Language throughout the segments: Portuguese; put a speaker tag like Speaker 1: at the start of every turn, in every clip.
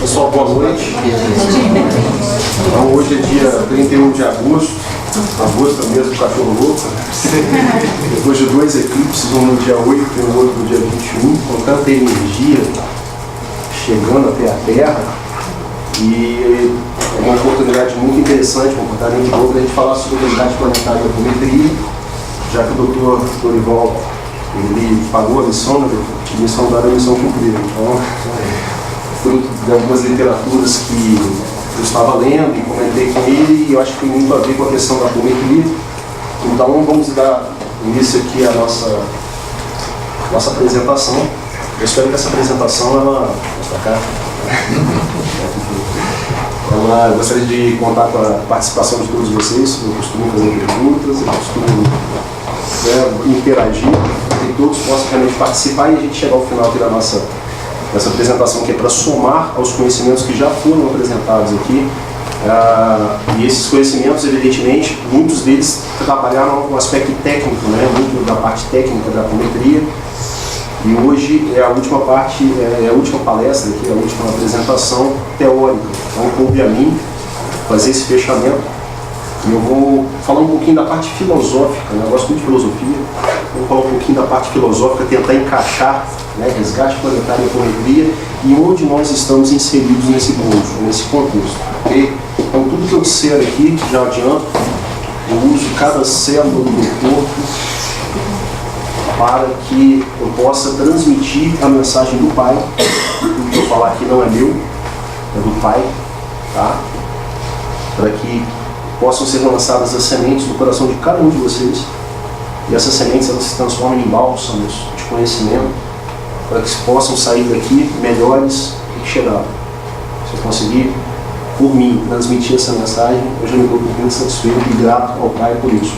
Speaker 1: Pessoal, boa noite. Então, hoje é dia 31 de agosto. Agosto é o mês do cachorro louco. Depois de dois eclipses, um no dia 8 e o outro no dia 21, com tanta energia chegando até a Terra. E é uma oportunidade muito interessante, uma oportunidade muito boa para a gente falar sobre a realidade planetária da apometria, já que o Dr. Dorival ele pagou a missão, né? A missão dada, a missão cumprida. Então, fruto de algumas literaturas que eu estava lendo e comentei com ele, e eu acho que tem muito a ver com a questão da apometria. Então, vamos dar início aqui à nossa apresentação. Eu espero que essa apresentação, eu gostaria de contar com a participação de todos vocês. Eu costumo fazer perguntas, eu costumo interagir, para que todos possam realmente participar e a gente chegar ao final aqui dessa apresentação, que é para somar aos conhecimentos que já foram apresentados aqui. E esses conhecimentos, evidentemente, muitos deles trabalharam no aspecto técnico, né? Muito da parte técnica da apometria. E hoje é a última parte, é a última palestra aqui, a última apresentação teórica. Então, coube a mim fazer esse fechamento. E eu vou falar um pouquinho da parte filosófica, né? Eu gosto muito de filosofia. Vou falar um pouquinho da parte filosófica, tentar encaixar, né, resgate planetário e apometria, e onde nós estamos inseridos nesse bolso, nesse contexto. Okay? Então, tudo que eu disser aqui, já adianto, eu uso cada célula do meu corpo para que eu possa transmitir a mensagem do Pai. O que eu falar aqui não é meu, é do Pai, tá? Para que possam ser lançadas as sementes no coração de cada um de vocês, e essas sementes elas se transformem em bálsamos de conhecimento, para que possam sair daqui melhores do que chegaram. Se eu conseguir, por mim, transmitir essa mensagem, eu já me dou muito satisfeito e grato ao Pai por isso.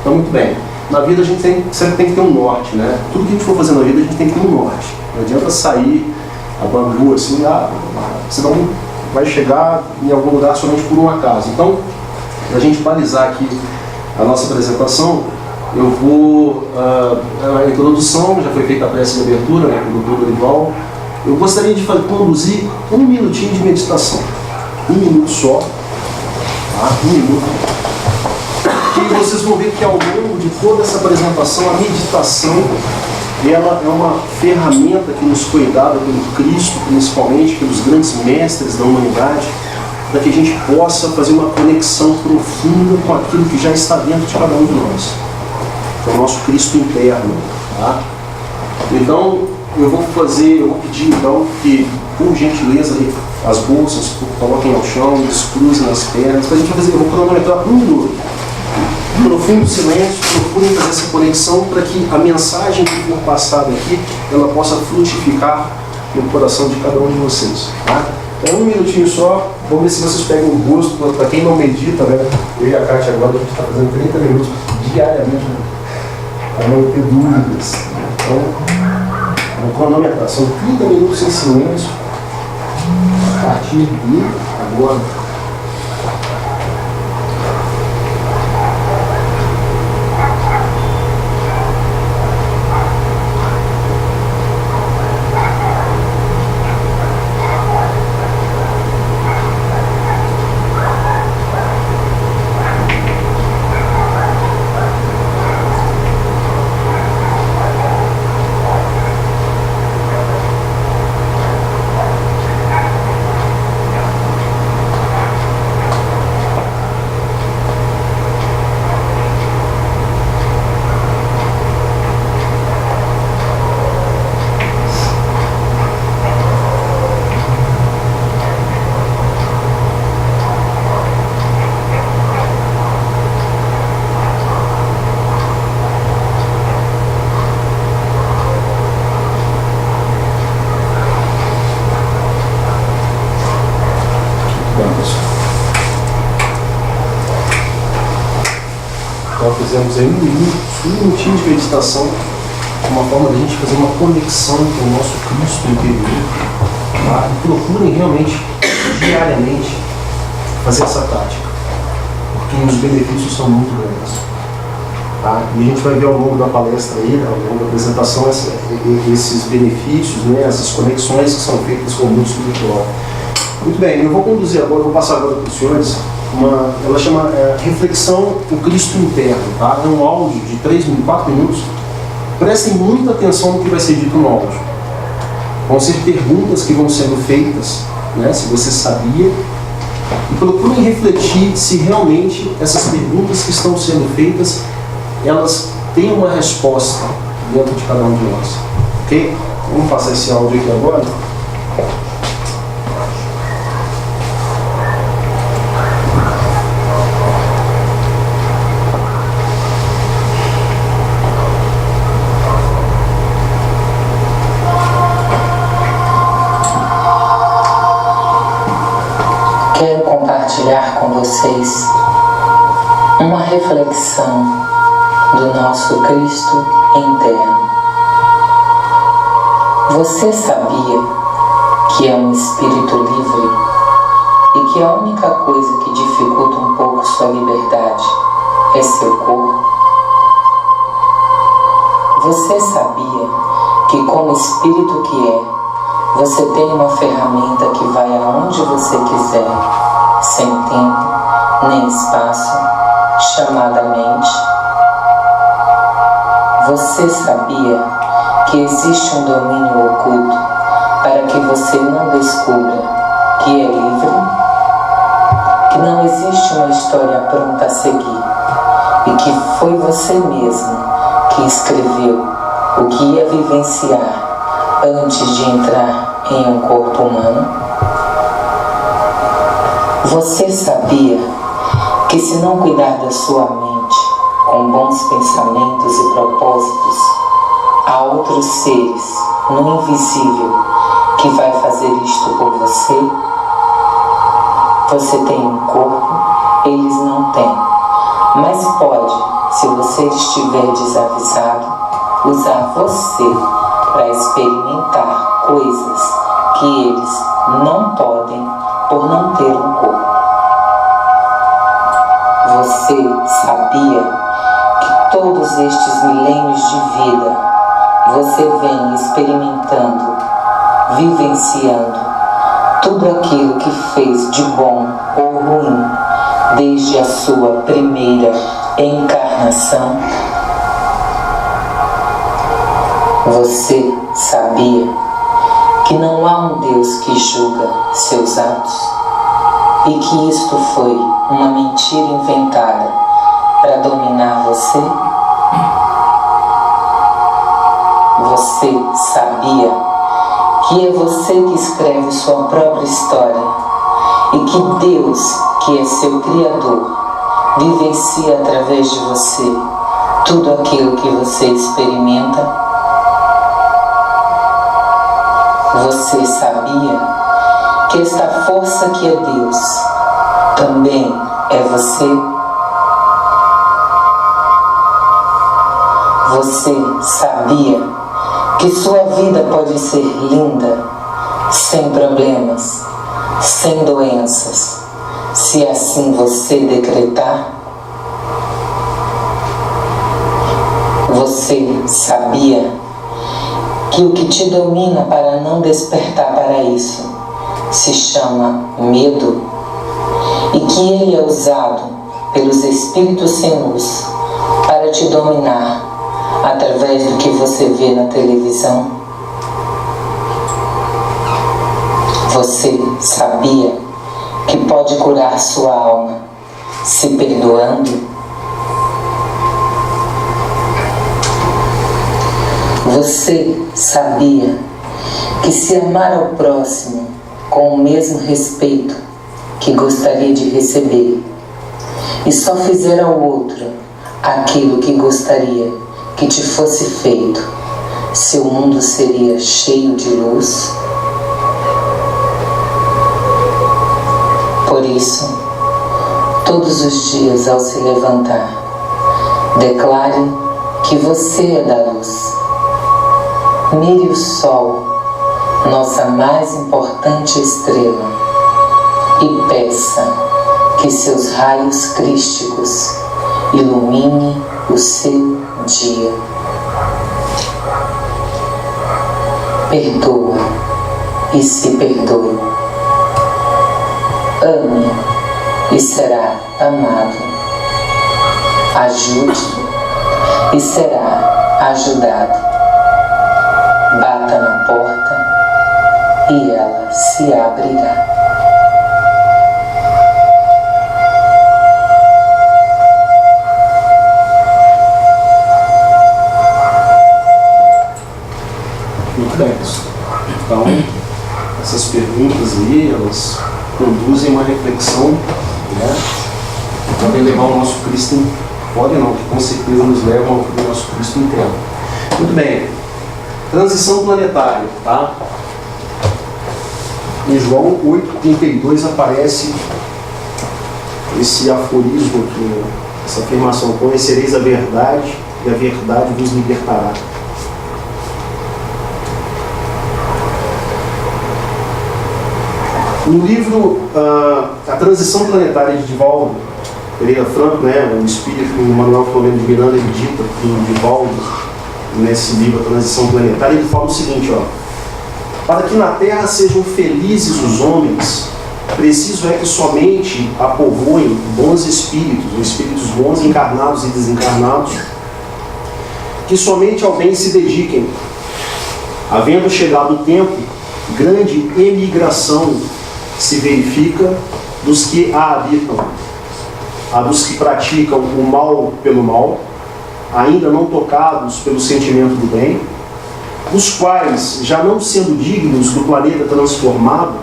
Speaker 1: Então, muito bem. Na vida a gente sempre tem que ter um norte, né? Tudo que a gente for fazer na vida a gente tem que ter um norte. Não adianta sair a bambu assim, você não vai chegar em algum lugar somente por um acaso. Então, para a gente balizar aqui a nossa apresentação, eu vou, a introdução, já foi feita a prece de abertura, né, com o Dr. Dorival. Eu gostaria de conduzir um minutinho de meditação. Um minuto só, tá? Um minuto. E vocês vão ver que ao longo de toda essa apresentação, a meditação, ela é uma ferramenta que nos foi dada pelo Cristo, principalmente pelos grandes mestres da humanidade, para que a gente possa fazer uma conexão profunda com aquilo que já está dentro de cada um de nós. É o nosso Cristo interno, tá? Então, eu vou pedir então que, por gentileza, as bolsas coloquem ao chão, descruzem nas pernas, para a gente fazer, eu vou cronometrar um minuto. Profundo silêncio, procurem fazer essa conexão para que a mensagem que for passada aqui, ela possa frutificar no coração de cada um de vocês, tá? Então, um minutinho só, vamos ver se vocês pegam o gosto, para quem não medita, né? Eu e a Kátia agora, a gente está fazendo 30 minutos diariamente, né? Para não ter dúvidas. Então, vou cronometrar. São 30 minutos em silêncio. A partir de agora. Então fizemos aí um minutinho de meditação, uma forma de a gente fazer uma conexão com o nosso Cristo interior, tá? E procurem realmente, diariamente, fazer essa prática, porque os benefícios são muito grandes. Tá? E a gente vai ver ao longo da palestra aí, ao longo da apresentação, esses benefícios, né, essas conexões que são feitas com o mundo espiritual. Muito bem, eu vou conduzir agora, vou passar agora para os senhores, ela chama Reflexão o Cristo Interno, tá? É um áudio de 4 minutos. Prestem muita atenção no que vai ser dito no áudio. Vão ser perguntas que vão sendo feitas, né, se você sabia, e procurem refletir se realmente essas perguntas que estão sendo feitas, elas têm uma resposta dentro de cada um de nós. Ok? Vamos passar esse áudio aqui agora.
Speaker 2: Quero compartilhar com vocês uma reflexão do nosso Cristo interno. Você sabia que é um espírito livre e que a única coisa que dificulta um pouco sua liberdade é seu corpo? Você sabia que, como espírito que é, você tem uma ferramenta que vai aonde você quiser, sem tempo nem espaço, chamada mente? Você sabia que existe um domínio oculto para que você não descubra que é livre? Que não existe uma história pronta a seguir e que foi você mesmo que escreveu o que ia vivenciar antes de entrar em um corpo humano? Você sabia que, se não cuidar da sua mente com bons pensamentos e propósitos, há outros seres no invisível que vai fazer isto por você? Você tem um corpo, eles não têm, mas pode, se você estiver desavisado, usar você para experimentar coisas que eles não podem por não ter um corpo. Você sabia que todos estes milênios de vida você vem experimentando, vivenciando tudo aquilo que fez de bom ou ruim desde a sua primeira encarnação? Você sabia que não há um Deus que julga seus atos e que isto foi uma mentira inventada para dominar você? Você sabia que é você que escreve sua própria história e que Deus, que é seu Criador, vivencia através de você tudo aquilo que você experimenta? Você sabia que esta força que é Deus também é você? Você sabia que sua vida pode ser linda, sem problemas, sem doenças, se assim você decretar? Você sabia que o que te domina para não despertar para isso se chama medo e que ele é usado pelos espíritos sem luz para te dominar através do que você vê na televisão? Você sabia que pode curar sua alma se perdoando? Você sabia que, se amar ao próximo com o mesmo respeito que gostaria de receber e só fizer ao outro aquilo que gostaria que te fosse feito, seu mundo seria cheio de luz? Por isso, todos os dias ao se levantar, declare que você é da luz. Mire o sol, nossa mais importante estrela, e peça que seus raios crísticos ilumine o seu dia. Perdoa e se perdoe. Ame e será amado. Ajude e será ajudado. Bata na porta e ela se abrirá.
Speaker 1: Muito bem, pessoal. Então, essas perguntas aí, elas conduzem uma reflexão, né? Podem levar o nosso Cristo, podem não, que com certeza nos levam ao nosso Cristo interno. Muito bem. Transição planetária, tá? Em João 8,32 aparece esse aforismo aqui, essa afirmação: conhecereis a verdade e a verdade vos libertará. No livro A Transição Planetária de Divaldo Pereira Franco, né, o espírito do Manuel Floreno de Miranda, ele dita em Divaldo, nesse livro A Transição Planetária, ele fala o seguinte, ó: para que na Terra sejam felizes os homens, preciso é que somente a povoem bons espíritos, ou espíritos bons, encarnados e desencarnados, que somente ao bem se dediquem. Havendo chegado o tempo, grande emigração se verifica dos que a habitam, a dos que praticam o mal pelo mal, ainda não tocados pelo sentimento do bem, os quais, já não sendo dignos do planeta transformado,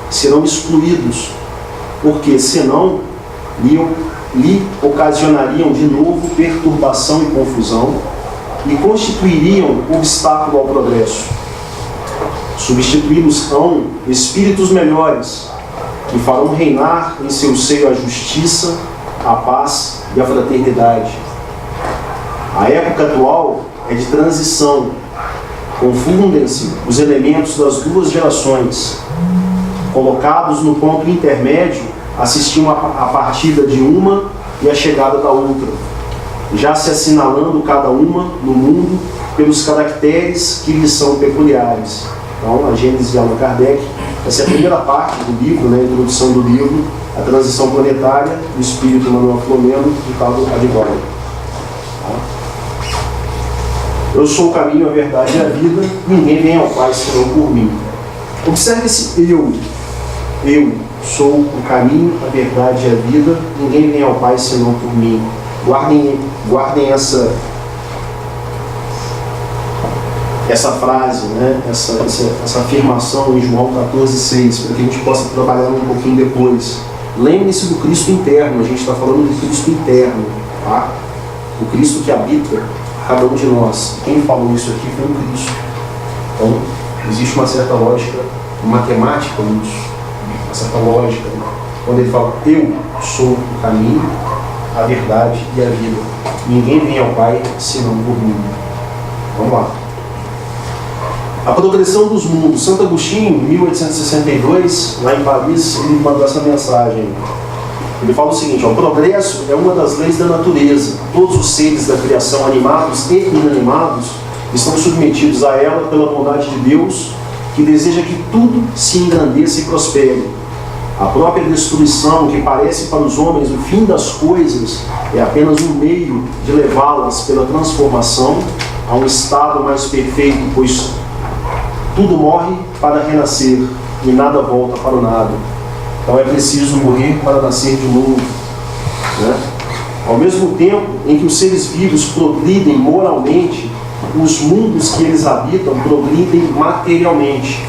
Speaker 1: serão excluídos, porque senão lhe ocasionariam de novo perturbação e confusão e constituiriam obstáculo ao progresso. Substituí-los-ão espíritos melhores, que farão reinar em seu seio a justiça, a paz e a fraternidade. A época atual é de transição. Confundem-se os elementos das duas gerações. Colocados no ponto intermédio, assistiam a partida de uma e a chegada da outra, já se assinalando cada uma no mundo pelos caracteres que lhes são peculiares. Então, a Gênese de Allan Kardec, essa é a primeira parte do livro, né, a introdução do livro, A Transição Planetária, do Espírito Manuel Floreno, de Carlos Adivaldo. Eu sou o caminho, a verdade e a vida, ninguém vem ao Pai senão por mim. Observe esse eu. Eu sou o caminho, a verdade e a vida, ninguém vem ao Pai senão por mim. Guardem essa frase, né? essa afirmação em João 14,6, para que a gente possa trabalhar um pouquinho depois. Lembre-se do Cristo interno, a gente está falando do Cristo interno, tá? O Cristo que habita cada um de nós. Quem falou isso aqui foi o Cristo. Então, existe uma certa lógica matemática nisso, uma certa lógica. Quando ele fala, eu sou o caminho, a verdade e a vida. Ninguém vem ao Pai senão por mim. Vamos lá. A progressão dos mundos. Santo Agostinho, em 1862, lá em Paris, ele mandou essa mensagem. Ele fala o seguinte, ó: o progresso é uma das leis da natureza. Todos os seres da criação, animados e inanimados, estão submetidos a ela pela bondade de Deus, que deseja que tudo se engrandeça e prospere. A própria destruição, que parece para os homens o fim das coisas, é apenas um meio de levá-las pela transformação a um estado mais perfeito, pois tudo morre para renascer e nada volta para o nada. Então é preciso morrer para nascer de novo, né? Ao mesmo tempo em que os seres vivos progridem moralmente, os mundos que eles habitam progridem materialmente.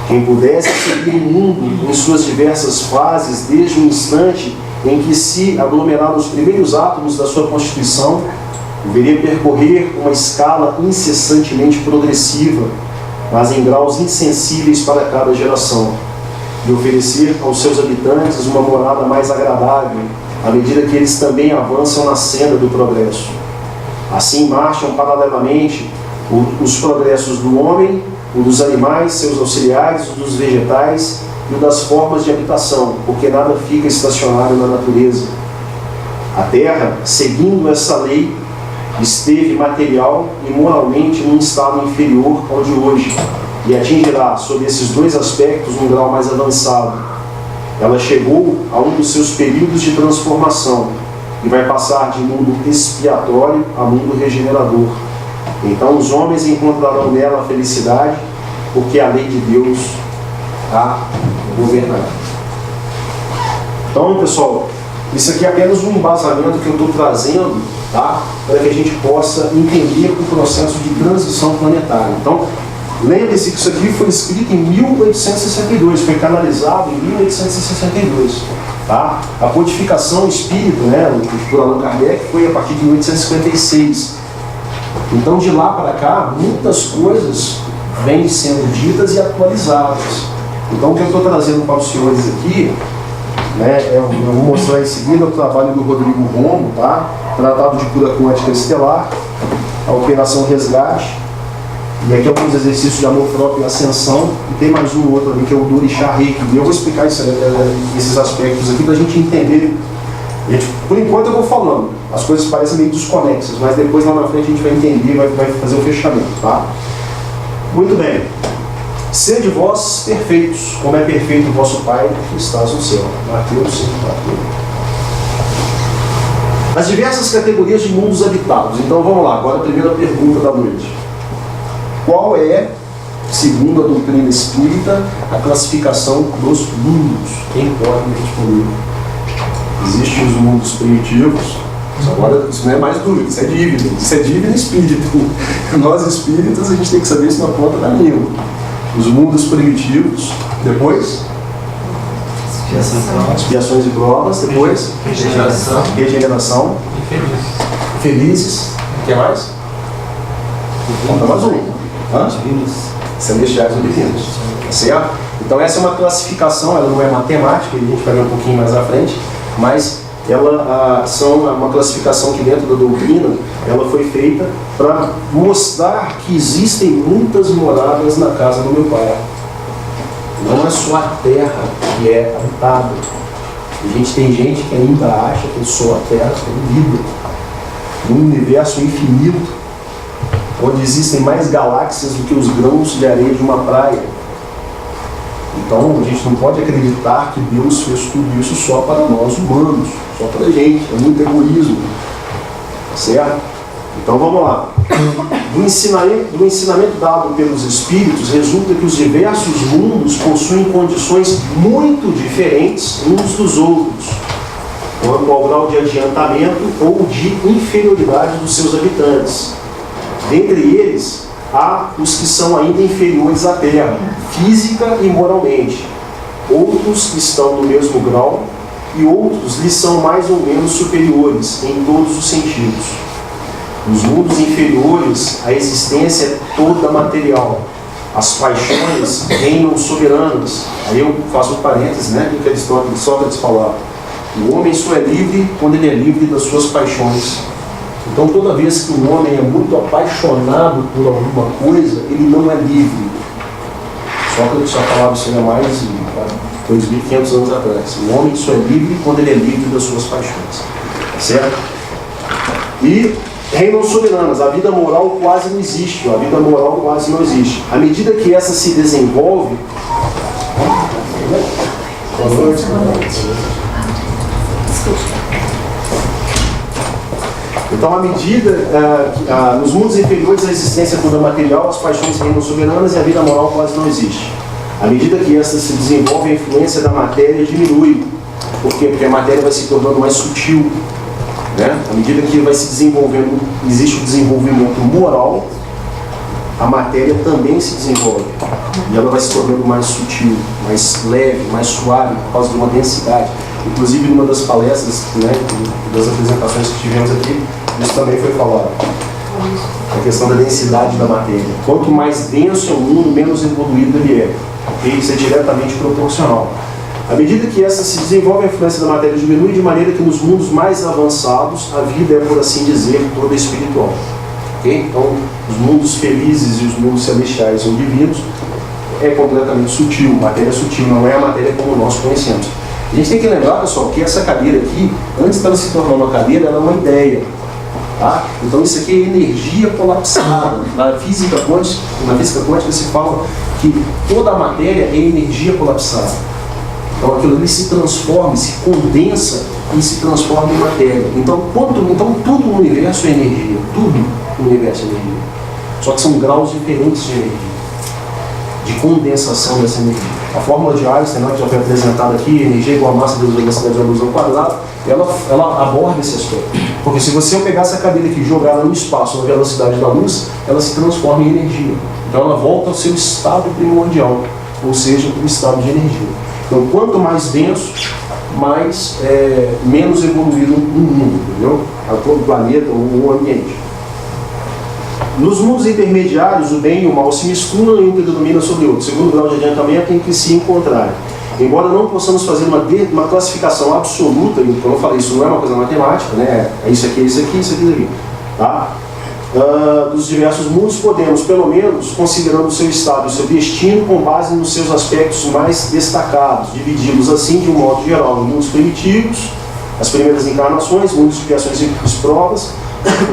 Speaker 1: Quem pudesse seguir o mundo em suas diversas fases, desde o instante em que se aglomeraram os primeiros átomos da sua constituição, deveria percorrer uma escala incessantemente progressiva, mas em graus insensíveis para cada geração, e oferecer aos seus habitantes uma morada mais agradável, à medida que eles também avançam na senda do progresso. Assim marcham paralelamente os progressos do homem, o dos animais, seus auxiliares, o dos vegetais e o das formas de habitação, porque nada fica estacionário na natureza. A Terra, seguindo essa lei, esteve material e moralmente num estado inferior ao de hoje, e atingirá, sob esses dois aspectos, um grau mais avançado. ela chegou a um dos seus períodos de transformação e vai passar de mundo expiatório a mundo regenerador. Então os homens encontrarão nela a felicidade, porque a lei de Deus a governará. Então, pessoal, isso aqui é apenas um embasamento que eu estou trazendo, tá? Para que a gente possa entender o processo de transição planetária. Então, lembre-se que isso aqui foi escrito em 1862, foi canalizado em 1862. Tá? A codificação espírita, né, por Allan Kardec, foi a partir de 1856. Então, de lá para cá, muitas coisas vêm sendo ditas e atualizadas. Então, o que eu estou trazendo para os senhores aqui, né, eu vou mostrar em seguida o trabalho do Rodrigo Romo, tá? Tratado de Cura Quântica Estelar, a Operação Resgate, e aqui alguns exercícios de amor próprio e ascensão, e tem mais um outro ali que é o do Orixá Reiki. E eu vou explicar esses aspectos aqui para a gente entender. Por enquanto eu vou falando, as coisas parecem meio desconexas, mas depois lá na frente a gente vai entender e vai fazer o fechamento, tá? Muito bem. Sede vós perfeitos, como é perfeito o vosso Pai que estás no céu. Mateus 5:4. As diversas categorias de mundos habitados. Então vamos lá, agora a primeira pergunta da noite. Qual é, segundo a doutrina espírita, a classificação dos mundos? Quem pode me responder? Existem os mundos primitivos. Agora, isso não é mais dúvida, isso é dívida. Isso é dívida espírita. Nós espíritas, a gente tem que saber isso na ponta da língua. Os mundos primitivos, depois expiações e provas, depois regeneração, felizes, o que mais? Falta mais um. Celestiais ou divinos. Certo? Então essa é uma classificação, ela não é matemática, a gente vai ver um pouquinho mais à frente, mas ela são uma classificação que dentro da doutrina ela foi feita para mostrar que existem muitas moradas na casa do meu Pai. Não é só a terra que é habitada. A gente tem gente que ainda acha que só a terra tem vida. Num universo infinito, onde existem mais galáxias do que os grãos de areia de uma praia. Então a gente não pode acreditar que Deus fez tudo isso só para nós humanos, só para a gente, é muito egoísmo. Certo? Então vamos lá. Do ensinamento dado pelos Espíritos, resulta que os diversos mundos possuem condições muito diferentes uns dos outros, quanto ao grau de adiantamento ou de inferioridade dos seus habitantes. Dentre eles, há os que são ainda inferiores à Terra, física e moralmente. Outros que estão no mesmo grau e outros lhes são mais ou menos superiores em todos os sentidos. Nos mundos inferiores, a existência é toda material. As paixões reinam soberanas. Aí eu faço um parênteses, né? O que Sócrates falava. O homem só é livre quando ele é livre das suas paixões. Então, toda vez que um homem é muito apaixonado por alguma coisa, ele não é livre. Sócrates só falava isso há mais de 2.500 anos atrás. O homem só é livre quando ele é livre das suas paixões. Certo? E reinam soberanas. A vida moral quase não existe. A vida moral quase não existe. À medida que essa se desenvolve... Boa noite. Então, à medida nos mundos inferiores a existência toda material, as paixões reinam soberanas e a vida moral quase não existe. À medida que essa se desenvolve, a influência da matéria diminui. Por quê? Porque a matéria vai se tornando mais sutil. Né? À medida que vai se desenvolvendo, existe o desenvolvimento moral, a matéria também se desenvolve. E ela vai se tornando mais sutil, mais leve, mais suave, por causa de uma densidade. Inclusive, numa das palestras, né, das apresentações que tivemos aqui, isso também foi falado. A questão da densidade da matéria. Quanto mais denso é o mundo, menos evoluído ele é. Okay? Isso é diretamente proporcional. À medida que essa se desenvolve, a influência da matéria diminui, de maneira que nos mundos mais avançados, a vida é, por assim dizer, toda espiritual. Okay? Então, os mundos felizes e os mundos celestiais ou divinos é completamente sutil. Matéria sutil, não é a matéria como nós conhecemos. A gente tem que lembrar, pessoal, que essa cadeira aqui, antes dela se tornar uma cadeira, ela é uma ideia. Tá? Então isso aqui é energia colapsada. Na física quântica se fala que toda a matéria é energia colapsada. Então aquilo ali se transforma, se condensa e se transforma em matéria. Então tudo no universo é energia, tudo no universo é energia. Só que são graus diferentes de energia, de condensação dessa energia. A fórmula de Einstein, que já foi apresentada aqui, energia igual a massa vezes a velocidade da luz ao quadrado, ela aborda esse aspecto. Porque se você pegar essa cadeira aqui e jogar ela no espaço, na velocidade da luz, ela se transforma em energia. Então ela volta ao seu estado primordial, ou seja, o estado de energia. Então quanto mais denso, menos evoluído o mundo, entendeu? O planeta, o ambiente. Nos mundos intermediários, o bem e o mal se misturam e um predomina sobre o outro. Segundo grau de adiantamento tem que se encontrar. Embora não possamos fazer uma classificação absoluta, como eu falei, isso não é uma coisa matemática, né? É isso aqui, isso aqui, isso aqui, isso aqui. Tá? Dos diversos mundos, podemos, pelo menos, considerando o seu estado e o seu destino, com base nos seus aspectos mais destacados, dividi-los assim, de um modo geral, em mundos primitivos, as primeiras encarnações, mundos de criações e provas,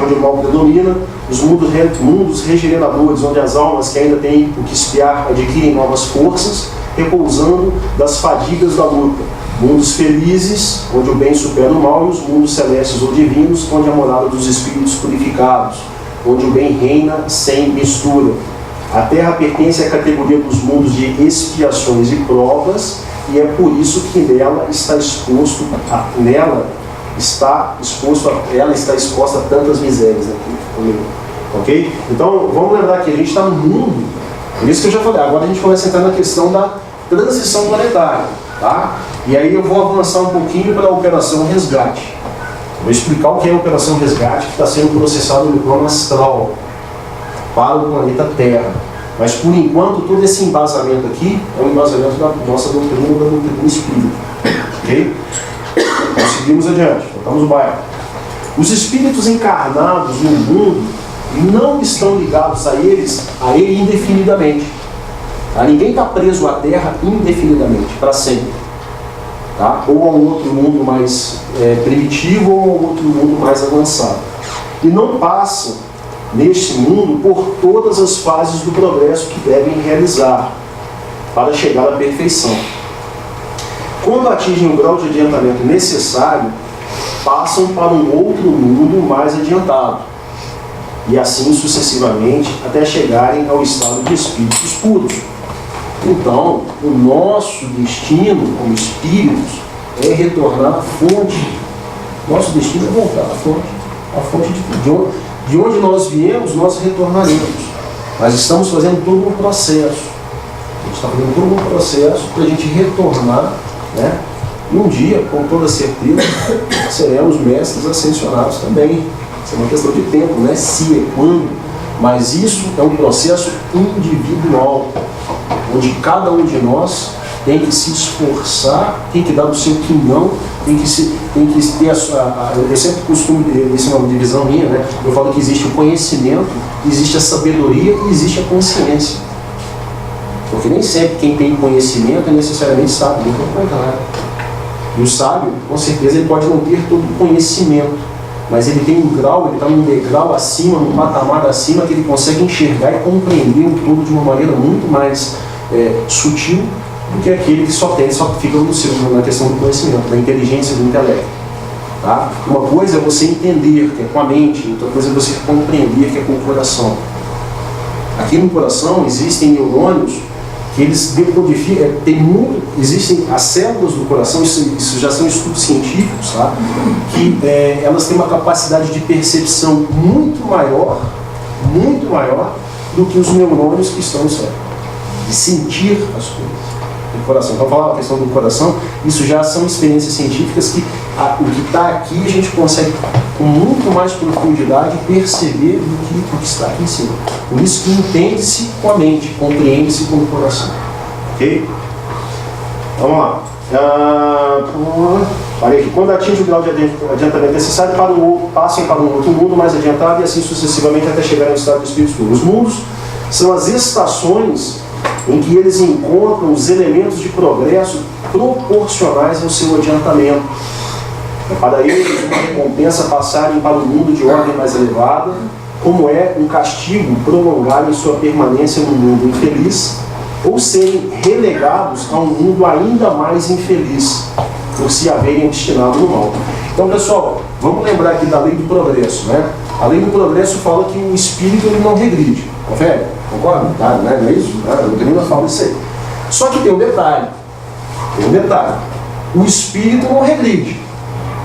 Speaker 1: onde o mal predomina, os mundos regeneradores, onde as almas que ainda têm o que espiar adquirem novas forças, repousando das fadigas da luta. Mundos felizes, onde o bem supera o mal, e os mundos celestes ou divinos, onde a morada dos espíritos purificados, onde o bem reina sem mistura. A Terra pertence à categoria dos mundos de expiações e provas, e é por isso que ela está exposta a tantas misérias aqui. Ok? Então, vamos lembrar que a gente está no mundo, por isso que eu já falei, agora a gente começa a entrar na questão da transição planetária, tá? E aí eu vou avançar um pouquinho para a Operação Resgate. Vou explicar o que é a Operação Resgate, que está sendo processado no plano astral para o planeta Terra. Mas, por enquanto, todo esse embasamento aqui é um embasamento da nossa doutrina, da doutrina espírita. Ok? Então, seguimos adiante, voltamos o bairro. Os espíritos encarnados no mundo não estão ligados a ele indefinidamente. Tá? Ninguém está preso à Terra indefinidamente, para sempre. Tá? Ou a um outro mundo mais primitivo, ou a um outro mundo mais avançado. E não passam, neste mundo, por todas as fases do progresso que devem realizar para chegar à perfeição. Quando atingem o grau de adiantamento necessário, passam para um outro mundo mais adiantado, e assim sucessivamente, até chegarem ao estado de espíritos puros. Então, o nosso destino como espíritos é retornar à fonte. Nosso destino é voltar à fonte de onde nós viemos, nós retornaremos. Mas estamos fazendo todo um processo. A gente está fazendo todo um processo para a gente retornar, né? E um dia, com toda certeza, seremos mestres ascensionados também. Isso é uma questão de tempo, não é se, é quando. Mas isso é um processo individual, onde cada um de nós tem que se esforçar, tem que dar o seu quinhão, tem que ter a sua... Eu sempre costumo, esse é uma divisão minha, né? Eu falo que existe o conhecimento, existe a sabedoria e existe a consciência. Porque nem sempre quem tem conhecimento é necessariamente sábio, muito pelo contrário. E o sábio, com certeza, ele pode não ter todo o conhecimento, mas ele tem um grau, ele está num degrau acima, num patamar acima, que ele consegue enxergar e compreender o todo de uma maneira muito mais sutil do que aquele que só fica na questão do conhecimento, da inteligência, do intelecto. Tá? Uma coisa é você entender, que é com a mente, outra coisa é você compreender, que é com o coração. Aqui no coração existem neurônios que eles decodificam, existem as células do coração, isso já são estudos científicos, tá? Que elas têm uma capacidade de percepção muito maior do que os neurônios que estão no cérebro, de sentir as coisas do coração. Então, falar a questão do coração, isso já são experiências científicas que o que está aqui a gente consegue com muito mais profundidade perceber do que o que está aqui em cima. Por isso que entende-se com a mente, compreende-se com o coração. Ok? Vamos lá. Parei aqui. Quando atinge o grau de adiantamento necessário, passem para um outro mundo mais adiantado e assim sucessivamente até chegar ao estado de espíritos puros. Os mundos são as estações em que eles encontram os elementos de progresso proporcionais ao seu adiantamento. É para eles uma recompensa passarem para um mundo de ordem mais elevada, como é um castigo prolongar em sua permanência no mundo infeliz, ou serem relegados a um mundo ainda mais infeliz, por se haverem obstinado no mal. Então, pessoal, vamos lembrar aqui da lei do progresso, né? A lei do progresso fala que o espírito ele não regride. Confere? Concorda? Tá, não é isso? A doutrina fala isso aí. Só que tem um detalhe. O espírito não regride,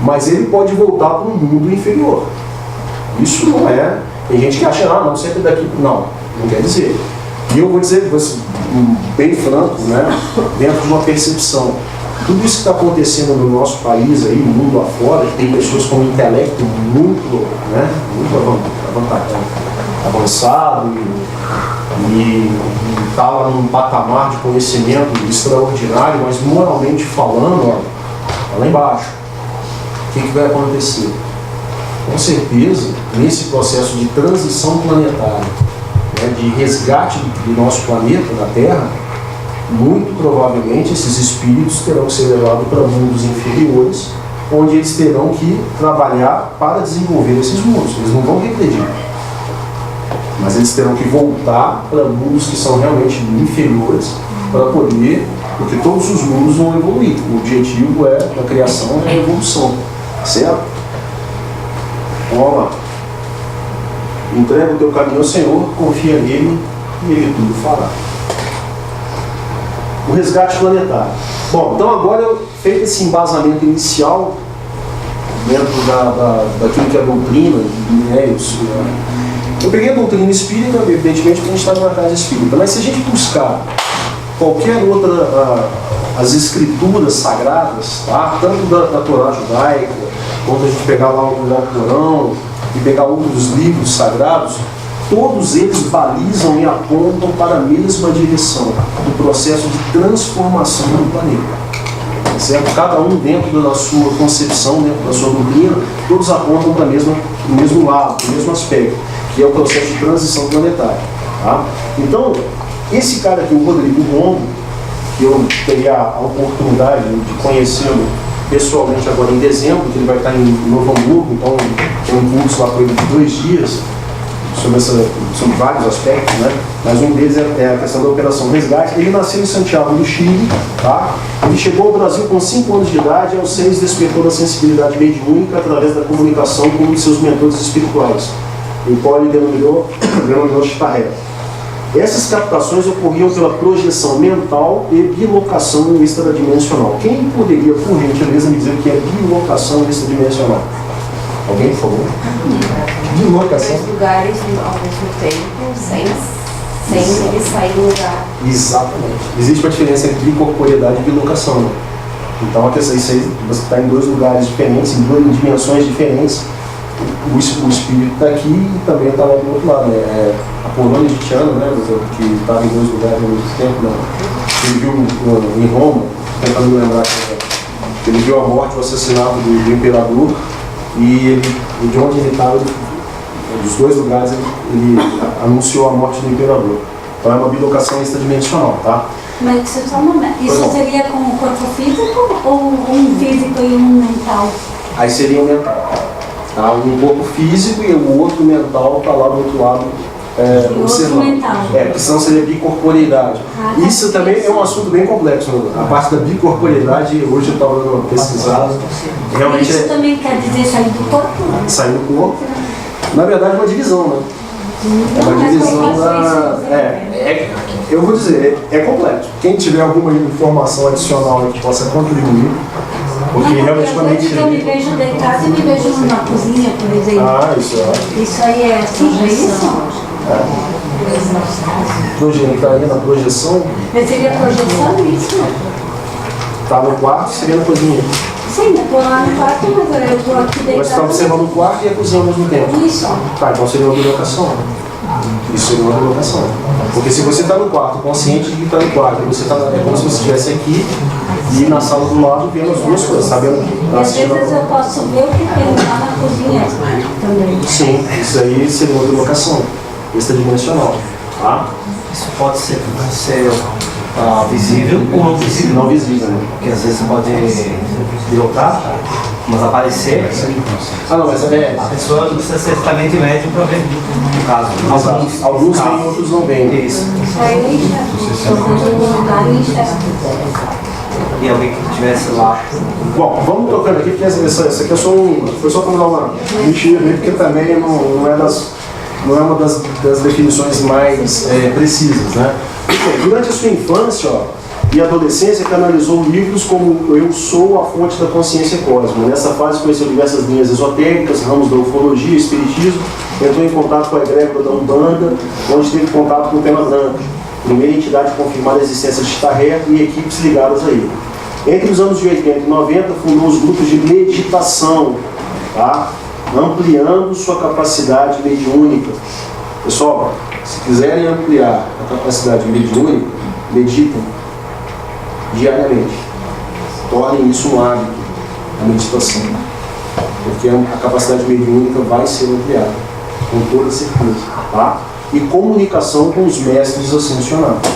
Speaker 1: mas ele pode voltar para um mundo inferior. Isso não é... Tem gente que acha, não, sempre daqui... Não quer dizer. E eu vou dizer, bem franco, né? Dentro de uma percepção. Tudo isso que está acontecendo no nosso país, aí, no mundo afora, que tem pessoas com um intelecto muito avançado e está lá num patamar de conhecimento extraordinário, mas moralmente falando, ó, lá embaixo. O que vai acontecer? Com certeza, nesse processo de transição planetária, né, de resgate do nosso planeta, da Terra, muito provavelmente esses espíritos terão que ser levados para mundos inferiores, onde eles terão que trabalhar para desenvolver esses mundos. Eles não vão regredir, mas eles terão que voltar para mundos que são realmente inferiores para poder, porque todos os mundos vão evoluir. O objetivo da criação é a evolução, certo? Então, vamos lá. Entrega o teu caminho ao Senhor, confia nele e ele tudo fará. O resgate planetário. Bom, então agora, feito esse embasamento inicial dentro daquilo que é a doutrina, né, eu peguei a doutrina espírita, evidentemente, porque a gente está numa casa espírita, mas se a gente buscar qualquer outra, as escrituras sagradas, tá? Tanto da Torá judaica, quanto a gente pegar lá o Corão e pegar outros livros sagrados, todos eles balizam e apontam para a mesma direção do processo de transformação do planeta. Certo? Cada um dentro da sua concepção, dentro da sua doutrina, todos apontam para o mesmo lado, para o mesmo aspecto, que é o processo de transição planetária. Tá? Então, esse cara aqui, o Rodrigo Rombo, que eu teria a oportunidade de conhecê-lo pessoalmente agora em dezembro, que ele vai estar em Novo Hamburgo, então tem um curso lá com ele de 2 dias, sobre vários aspectos, né? Mas um deles é a questão da Operação Resgate. Ele nasceu em Santiago do Chile, tá? Ele chegou ao Brasil com 5 anos de idade e aos 6 despertou da sensibilidade mediúnica através da comunicação com um de seus mentores espirituais, o qual ele denominou Chitarré. Essas captações ocorriam pela projeção mental e bilocação extradimensional. Quem poderia, por gentileza, me dizer o que é bilocação extradimensional? Alguém, por favor? Bilocação.
Speaker 3: 2 lugares ao mesmo tempo, sem ele sair do lugar.
Speaker 1: Exatamente. Existe uma diferença entre bicorporeidade e bilocação. Né? Então, isso aí, você está em 2 lugares diferentes, em 2 dimensões diferentes. O espírito está aqui e também está lá do outro lado. Né? A Polônia Gitiana, né, que estava em 2 lugares ao mesmo tempo, né? Ele viu em Roma, tentando me lembrar, ele viu a morte, o assassinato do imperador, e de onde ele estava, dos 2 lugares, ele anunciou a morte do imperador. Então é uma bilocação extradimensional, tá?
Speaker 4: Mas só um momento, isso seria com o corpo físico ou um físico e um mental?
Speaker 1: Aí seria o mental. Tá? Um corpo físico e o outro mental está lá do outro lado observando.
Speaker 4: Mental.
Speaker 1: Porque senão seria bicorporeidade. Isso também é um assunto bem complexo. A parte da bicorporeidade, hoje eu estava dando pesquisado. Realmente
Speaker 4: isso também quer dizer sair do corpo?
Speaker 1: Sair do corpo. Na verdade, é uma divisão, né? É uma divisão eu vou dizer, é complexo. Quem tiver alguma informação adicional que possa contribuir, porque realmente quando a gente...
Speaker 4: Eu me vejo deitada e me vejo na cozinha, por exemplo. Isso aí é assim, é isso?
Speaker 1: Está aí na projeção.
Speaker 4: Mas seria projeção isso?
Speaker 1: Está no quarto, seria na cozinha.
Speaker 4: Sim, eu estou lá no quarto, mas eu estou aqui deitada.
Speaker 1: Mas você está observando o quarto e a cozinha ao mesmo tempo.
Speaker 4: Isso.
Speaker 1: Tá, então seria uma bilocação. Isso seria uma bilocação. Porque se você está no quarto, consciente de que está no quarto, você é como se você estivesse aqui e na sala do lado vendo as 2 coisas, sabendo que está assistindo.
Speaker 4: E às vezes eu posso ver o que tem lá na cozinha também.
Speaker 1: Sim, isso aí seria uma bilocação extradimensional. Tá?
Speaker 5: Isso pode ser visível ou não visível.
Speaker 1: Não visível, né?
Speaker 5: Porque às vezes pode derrotar, mas aparecer.
Speaker 1: Ah, não, mas
Speaker 5: A pessoa não precisa ser exatamente médium para ver, no caso.
Speaker 1: alguns vêm, outros não vêm.
Speaker 5: Isso.
Speaker 4: é
Speaker 5: E alguém que estivesse lá.
Speaker 1: Bom, vamos tocando aqui, porque essa aqui é só foi só para dar uma mexida, porque também não é uma das definições mais precisas, né? Durante a sua infância e adolescência, canalizou livros como Eu Sou a Fonte da Consciência Cósmica. Nessa fase conheceu diversas linhas esotéricas, ramos da ufologia, espiritismo, entrou em contato com a egrégora da Umbanda, onde teve contato com o Pena Branca, primeira entidade a confirmar a existência de Tarré e equipes ligadas a ele. Entre os anos de 80 e 90, fundou os grupos de meditação, tá? Ampliando sua capacidade mediúnica. Pessoal, se quiserem ampliar a capacidade mediúnica, meditem diariamente. Tornem isso um hábito, a meditação. Porque a capacidade mediúnica vai ser ampliada, com toda certeza. Tá? E comunicação com os mestres ascensionados.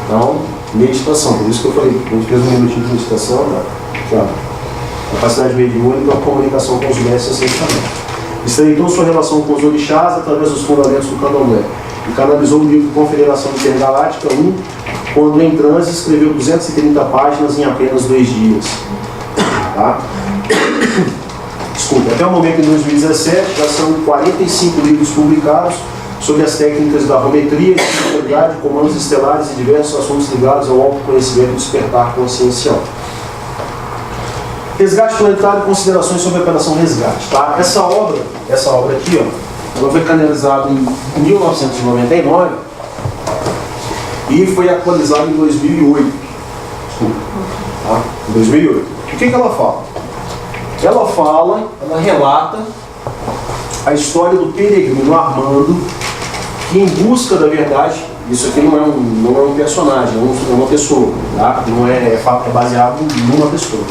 Speaker 1: Então, meditação. Por isso que eu falei, a gente fez um minutinho de meditação, tá? Aqui, ó. Capacidade mediúnica, a comunicação com os mestres ascensionados. Estreitou sua relação com os orixás através dos fundamentos do candomblé e canalizou o livro Confederação Intergaláctica 1, quando em transe escreveu 230 páginas em apenas 2 dias. Tá? Desculpa, até o momento de 2017 já são 45 livros publicados sobre as técnicas da arometria, espiritualidade, comandos estelares e diversos assuntos ligados ao autoconhecimento e despertar consciencial. Resgate planetário e considerações sobre a Operação Resgate. Tá? Essa obra aqui, ó, ela foi canalizada em 1999 e foi atualizada em 2008. Tá? Em 2008. O que ela fala? Ela relata a história do peregrino Armando, que em busca da verdade, isso aqui não é um personagem, é uma pessoa, tá? Não é baseado numa pessoa,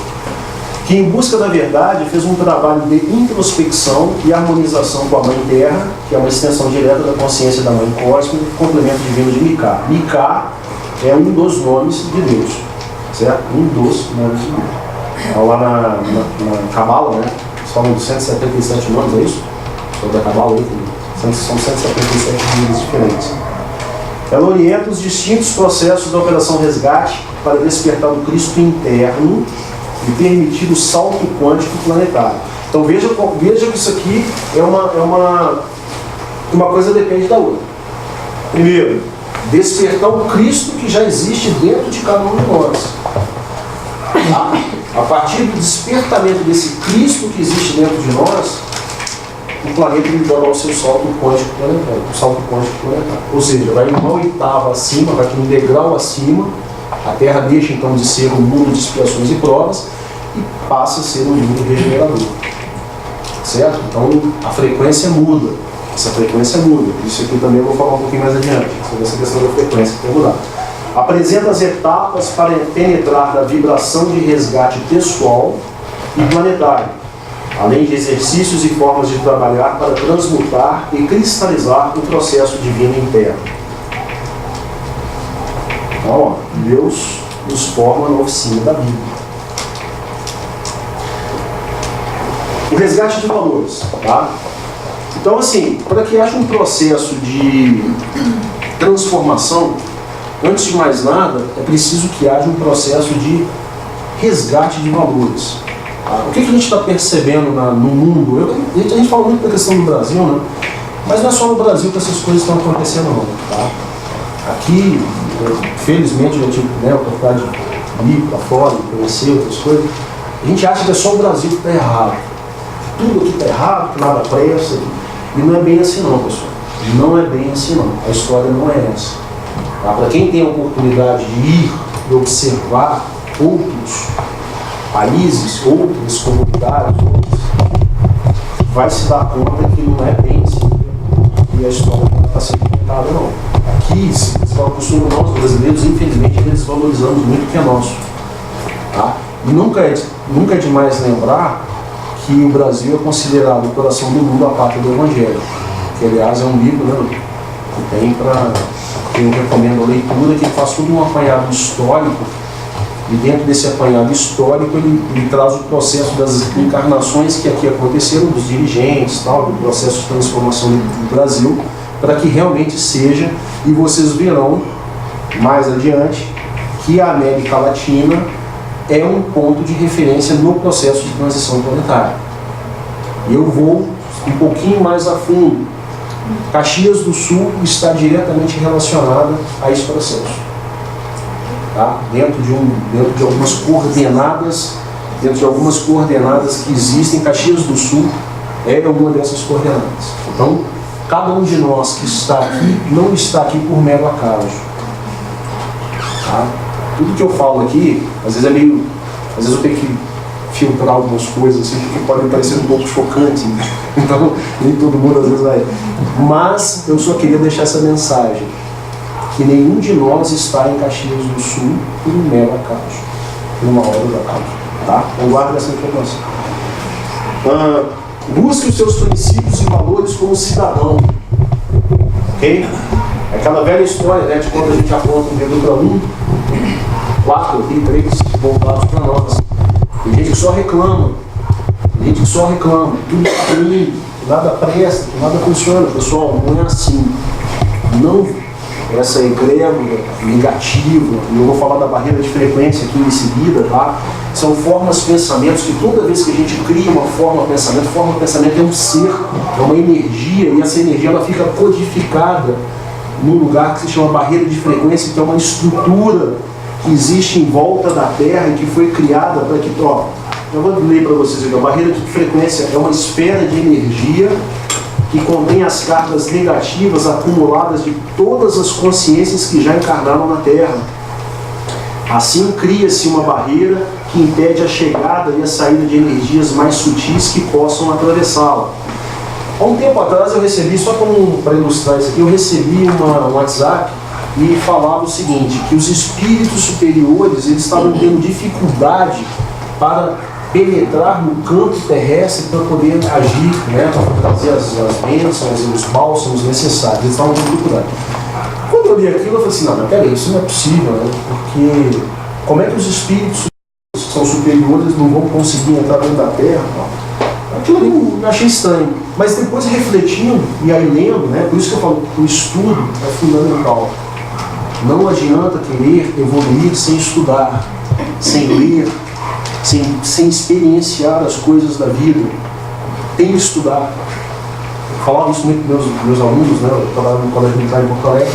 Speaker 1: que em busca da verdade fez um trabalho de introspecção e harmonização com a Mãe Terra, que é uma extensão direta da consciência da Mãe Cósmica, complemento divino de Micá. Micá é um dos nomes de Deus, certo? Um dos nomes de Deus. Então, lá na Cabala, né? Eles falam de 177 nomes, é isso? Sobre a Cabala aí, são 177 nomes diferentes. Ela orienta os distintos processos da Operação Resgate para despertar o Cristo interno e permitir o salto quântico planetário. Então veja que isso aqui é uma coisa depende da outra. Primeiro, despertar o Cristo que já existe dentro de cada um de nós. Tá? A partir do despertamento desse Cristo que existe dentro de nós, o planeta dará o seu salto quântico planetário. Ou seja, vai uma oitava acima, vai um degrau acima, a Terra deixa então de ser um mundo de expiações e provas e passa a ser um mundo regenerador. Certo? Então a frequência muda. Essa frequência muda. Isso aqui também eu vou falar um pouquinho mais adiante, sobre essa questão da frequência que vai mudar. Apresenta as etapas para penetrar da vibração de resgate pessoal e planetário, além de exercícios e formas de trabalhar para transmutar e cristalizar o processo divino interno. Então, ó, Deus nos forma na oficina da Bíblia. O resgate de valores, tá? Então, assim, para que haja um processo de transformação, antes de mais nada, é preciso que haja um processo de resgate de valores. Tá? O que a gente está percebendo no mundo? A gente fala muito da questão do Brasil, né? Mas não é só no Brasil que essas coisas estão acontecendo, não. Tá? Aqui, felizmente, eu tive a oportunidade de ir para fora, conhecer outras coisas. A gente acha que é só o Brasil que está errado. Tudo aqui está errado, que nada presta. E não é bem assim não, pessoal. Não é bem assim não. A história não é essa. Tá? Para quem tem a oportunidade de ir e observar outros países, outras comunidades, vai se dar conta que não é bem assim e a história não está sendo contada, não. Aqui, se costuma nós brasileiros, infelizmente, desvalorizamos muito o que é nosso. Tá? E nunca é demais lembrar que o Brasil é considerado o coração do mundo, a pátria do Evangelho, que aliás é um livro, né, Eu recomendo a leitura, que ele faz todo um apanhado histórico, e dentro desse apanhado histórico ele traz o processo das encarnações que aqui aconteceram, dos dirigentes, tal, do processo de transformação do Brasil, para que realmente seja, e vocês verão mais adiante, que a América Latina é um ponto de referência no processo de transição planetária. E eu vou um pouquinho mais a fundo. Caxias do Sul está diretamente relacionada a esse processo. Tá? Dentro de algumas coordenadas que existem, Caxias do Sul é uma dessas coordenadas. Então, cada um de nós que está aqui não está aqui por mero acaso. Tá? Tudo que eu falo aqui, às vezes eu tenho que filtrar algumas coisas assim, porque podem parecer um pouco chocantes, então nem todo mundo às vezes vai. Mas eu só queria deixar essa mensagem, que nenhum de nós está em Caxias do Sul por um mero acaso, por uma hora do acaso. Tá? Então guarde essa informação. Busque os seus princípios e valores como cidadão. Ok? Aquela velha história, né, de quando a gente aponta um dedo para um, 4 e 3 voltados para nós. Tem gente que só reclama, tudo está ruim, que nada presta, que nada funciona. Pessoal, não é assim. Não, essa egrégora negativa, e eu vou falar da barreira de frequência aqui em seguida, tá? São formas, pensamentos, que toda vez que a gente cria uma forma de pensamento é um ser, é uma energia, e essa energia ela fica codificada num lugar que se chama barreira de frequência, que é uma estrutura que existe em volta da Terra e que foi criada para que, ó, eu vou ler para vocês aqui, a barreira de frequência é uma esfera de energia que contém as cargas negativas acumuladas de todas as consciências que já encarnaram na Terra. Assim cria-se uma barreira que impede a chegada e a saída de energias mais sutis que possam atravessá-la. Há um tempo atrás eu recebi, só para ilustrar isso aqui, eu recebi um WhatsApp e falava o seguinte, que os espíritos superiores eles estavam tendo dificuldade para penetrar no campo terrestre para poder agir, né, para trazer as bênçãos e os bálsamos necessários. Eles estavam tendo dificuldade. Quando eu li aquilo, eu falei assim, não, mas peraí, isso não é possível, né? Porque como é que os espíritos que são superiores não vão conseguir entrar dentro da Terra? Aquilo ali eu achei estranho. Mas depois refletindo e aí lendo, né, por isso que eu falo que o estudo é fundamental. Não adianta querer evoluir sem estudar, sem ler, sem experienciar as coisas da vida. Tem que estudar. Eu falava isso muito com meus alunos, né? Eu trabalhava no colégio militar em Porto Alegre.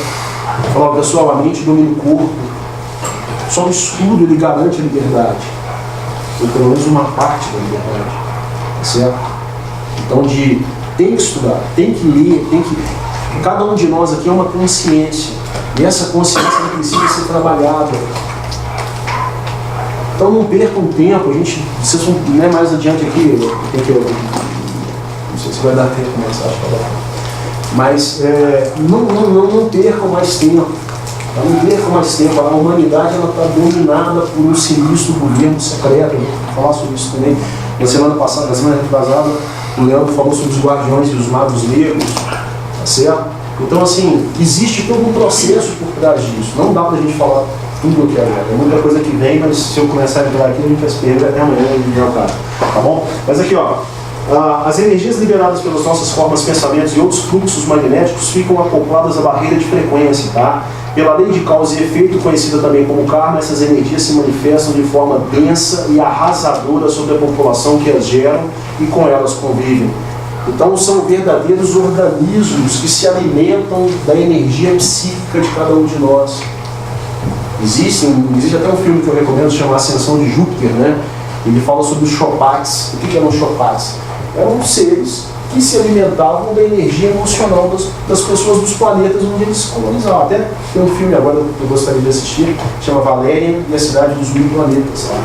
Speaker 1: Eu falava, pessoal, a mente domina o corpo. Só o estudo ele garante a liberdade. Ou pelo menos uma parte da liberdade. Certo? Então tem que estudar, tem que ler, cada um de nós aqui é uma consciência. E essa consciência precisa ser trabalhada. Então não percam tempo, vocês vão, né, mais adiante aqui, não sei se vai dar tempo, mas acho que vai dar. Mas não percam mais tempo. Não percam mais tempo. A humanidade está dominada por um sinistro governo secreto. Vou falar sobre isso também. Na semana passada, na semana retrasada, o Leandro falou sobre os guardiões e os magos negros, tá certo? Então, assim, existe todo um processo por trás disso. Não dá pra gente falar tudo o que é. É muita coisa que vem, mas se eu começar a entrar aqui, a gente vai se perder até amanhã e jantar. Tá bom? Mas aqui, ó, as energias liberadas pelas nossas formas, pensamentos e outros fluxos magnéticos ficam acopladas à barreira de frequência, tá? Pela lei de causa e efeito, conhecida também como karma, essas energias se manifestam de forma densa e arrasadora sobre a população que as geram e com elas convivem. Então são verdadeiros organismos que se alimentam da energia psíquica de cada um de nós. Existe até um filme que eu recomendo, chama Ascensão de Júpiter, né? Ele fala sobre os Chopats. O que eram os Chopats? Eram seres que se alimentavam da energia emocional das pessoas dos planetas onde eles colonizavam. Até tem um filme agora que eu gostaria de assistir, chama Valerian e a Cidade dos Mil Planetas. Tá?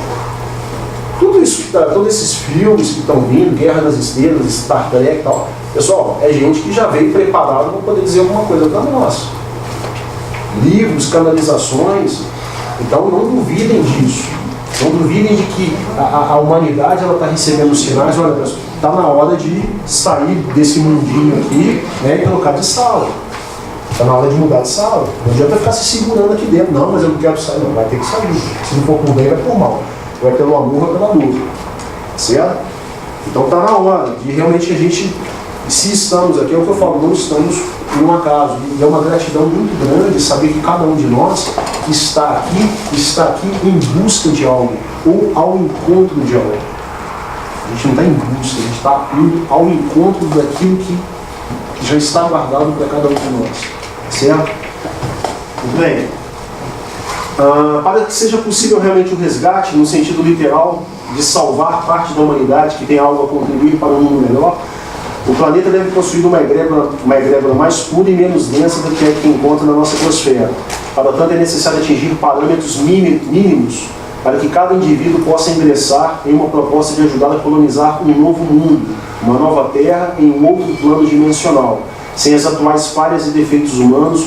Speaker 1: Tudo isso que todos esses filmes que estão vindo, Guerra das Estrelas, Star Trek e tal, pessoal, é gente que já veio preparado para poder dizer alguma coisa para nós. Livros, canalizações, então não duvidem disso. Não duvidem de que a humanidade está recebendo sinais, olha pessoal, está na hora de sair desse mundinho aqui, né, e trocar de sala. Está na hora de mudar de sala. Não adianta ficar se segurando aqui dentro. Não, mas eu não quero sair. Não, vai ter que sair. Se não for por bem, vai por mal. Ou é pelo amor ou é pela dor. Certo? Então está na hora de realmente a gente, se estamos aqui, é o que eu falo, não estamos por um acaso. E é uma gratidão muito grande saber que cada um de nós está aqui em busca de algo, ou ao encontro de algo. A gente não está em busca, a gente está indo ao encontro daquilo que já está guardado para cada um de nós. Certo? Muito bem. Para que seja possível realmente o resgate, no sentido literal, de salvar parte da humanidade que tem algo a contribuir para um mundo melhor, o planeta deve possuir uma egrégora mais pura e menos densa do que a que encontra na nossa atmosfera. Para tanto, é necessário atingir parâmetros mínimos para que cada indivíduo possa ingressar em uma proposta de ajudar a colonizar um novo mundo, uma nova terra em um outro plano dimensional, sem as atuais falhas e defeitos humanos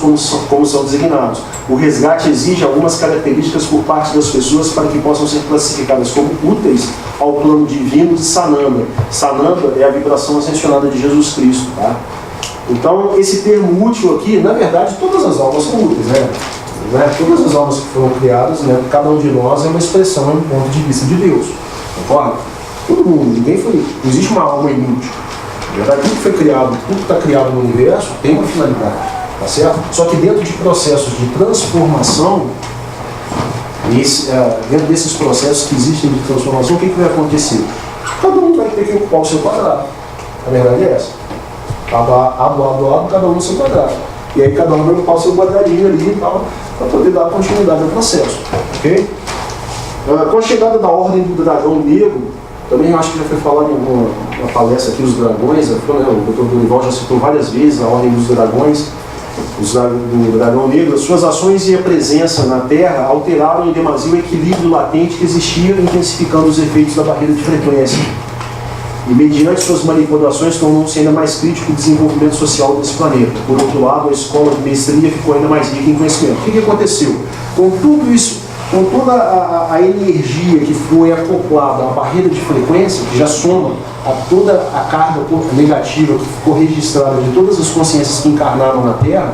Speaker 1: como são designados. O resgate exige algumas características por parte das pessoas para que possam ser classificadas como úteis ao plano divino de Sananda. Sananda é a vibração ascensionada de Jesus Cristo. Tá? Então, esse termo útil aqui, na verdade, todas as almas são úteis, né? Todas as almas que foram criadas, né? Cada um de nós é uma expressão, é um ponto de vista de Deus. Concorda? Todo mundo, não existe uma alma inútil. Na verdade, tudo que foi criado, tudo que está criado no universo tem uma finalidade, tá certo? Só que dentro de processos de transformação, dentro desses processos que existem de transformação, o que vai acontecer? Cada um vai ter que ocupar o seu quadrado. A verdade é essa. Ado, cada um no seu quadrado. E aí cada um vai ocupar o seu quadradinho ali e tal, para poder dar continuidade ao processo. Ok? Com a chegada da Ordem do Dragão Negro, também acho que já foi falado em uma palestra aqui, os dragões, o Dr. Dorival já citou várias vezes a Ordem dos Dragões, do Dragão Negro. As suas ações e a presença na Terra alteraram em demasia o equilíbrio latente que existia, intensificando os efeitos da barreira de frequência. E mediante suas manipulações tornou-se ainda mais crítico o desenvolvimento social desse planeta. Por outro lado, a escola de mestria ficou ainda mais rica em conhecimento. O que aconteceu? Com tudo isso, com toda a energia que foi acoplada à barreira de frequência, que já soma a toda a carga negativa que ficou registrada de todas as consciências que encarnaram na Terra,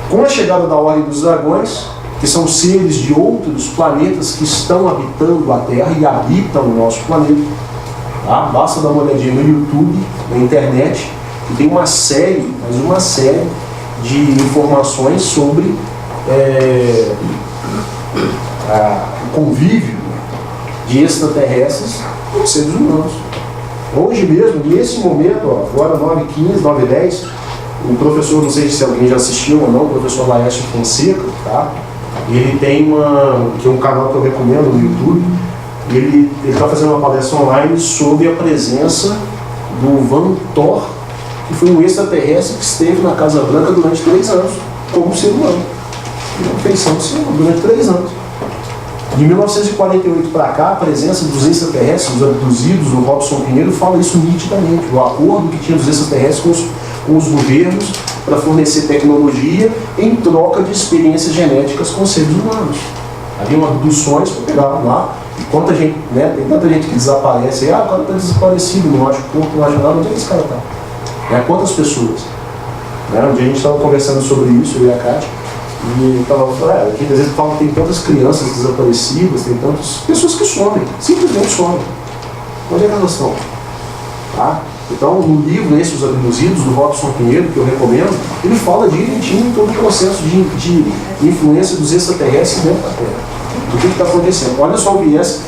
Speaker 1: com a chegada da Ordem dos Dragões, que são seres de outros planetas que estão habitando a Terra e habitam o nosso planeta, tá? Basta dar uma olhadinha no YouTube, na internet, que tem uma série de informações sobre o convívio de extraterrestres com seres humanos. Hoje mesmo, nesse momento, agora 9h15, 9h10, o professor, não sei se alguém já assistiu ou não, o professor Laércio Fonseca, tá? Ele tem um canal que eu recomendo no YouTube. Ele está fazendo uma palestra online sobre a presença do Van Thor, que foi um extraterrestre que esteve na Casa Branca durante 3 anos, como ser humano. Uma feição de ser humano, durante 3 anos. De 1948 para cá, a presença dos extraterrestres, dos abduzidos, do Robson Pinheiro, fala isso nitidamente. O acordo que tinha dos extraterrestres com os governos para fornecer tecnologia em troca de experiências genéticas com seres humanos. Havia abduções para pegar lá. E quanta gente, né? Tem tanta gente que desaparece. O cara está desaparecido, não acha corpo, não acha nada. Onde é que esse cara está? Quantas pessoas? Um dia a gente estava conversando sobre isso, eu e a Kátia. E estava falando, às vezes falam que tem tantas crianças desaparecidas, tem tantas pessoas que somem, simplesmente somem. Onde é que elas estão? Tá? Então, no livro Esses os Abduzidos, do Robson Pinheiro, que eu recomendo, ele fala direitinho todo o processo de influência dos extraterrestres dentro da Terra. O que está acontecendo? Olha só o viés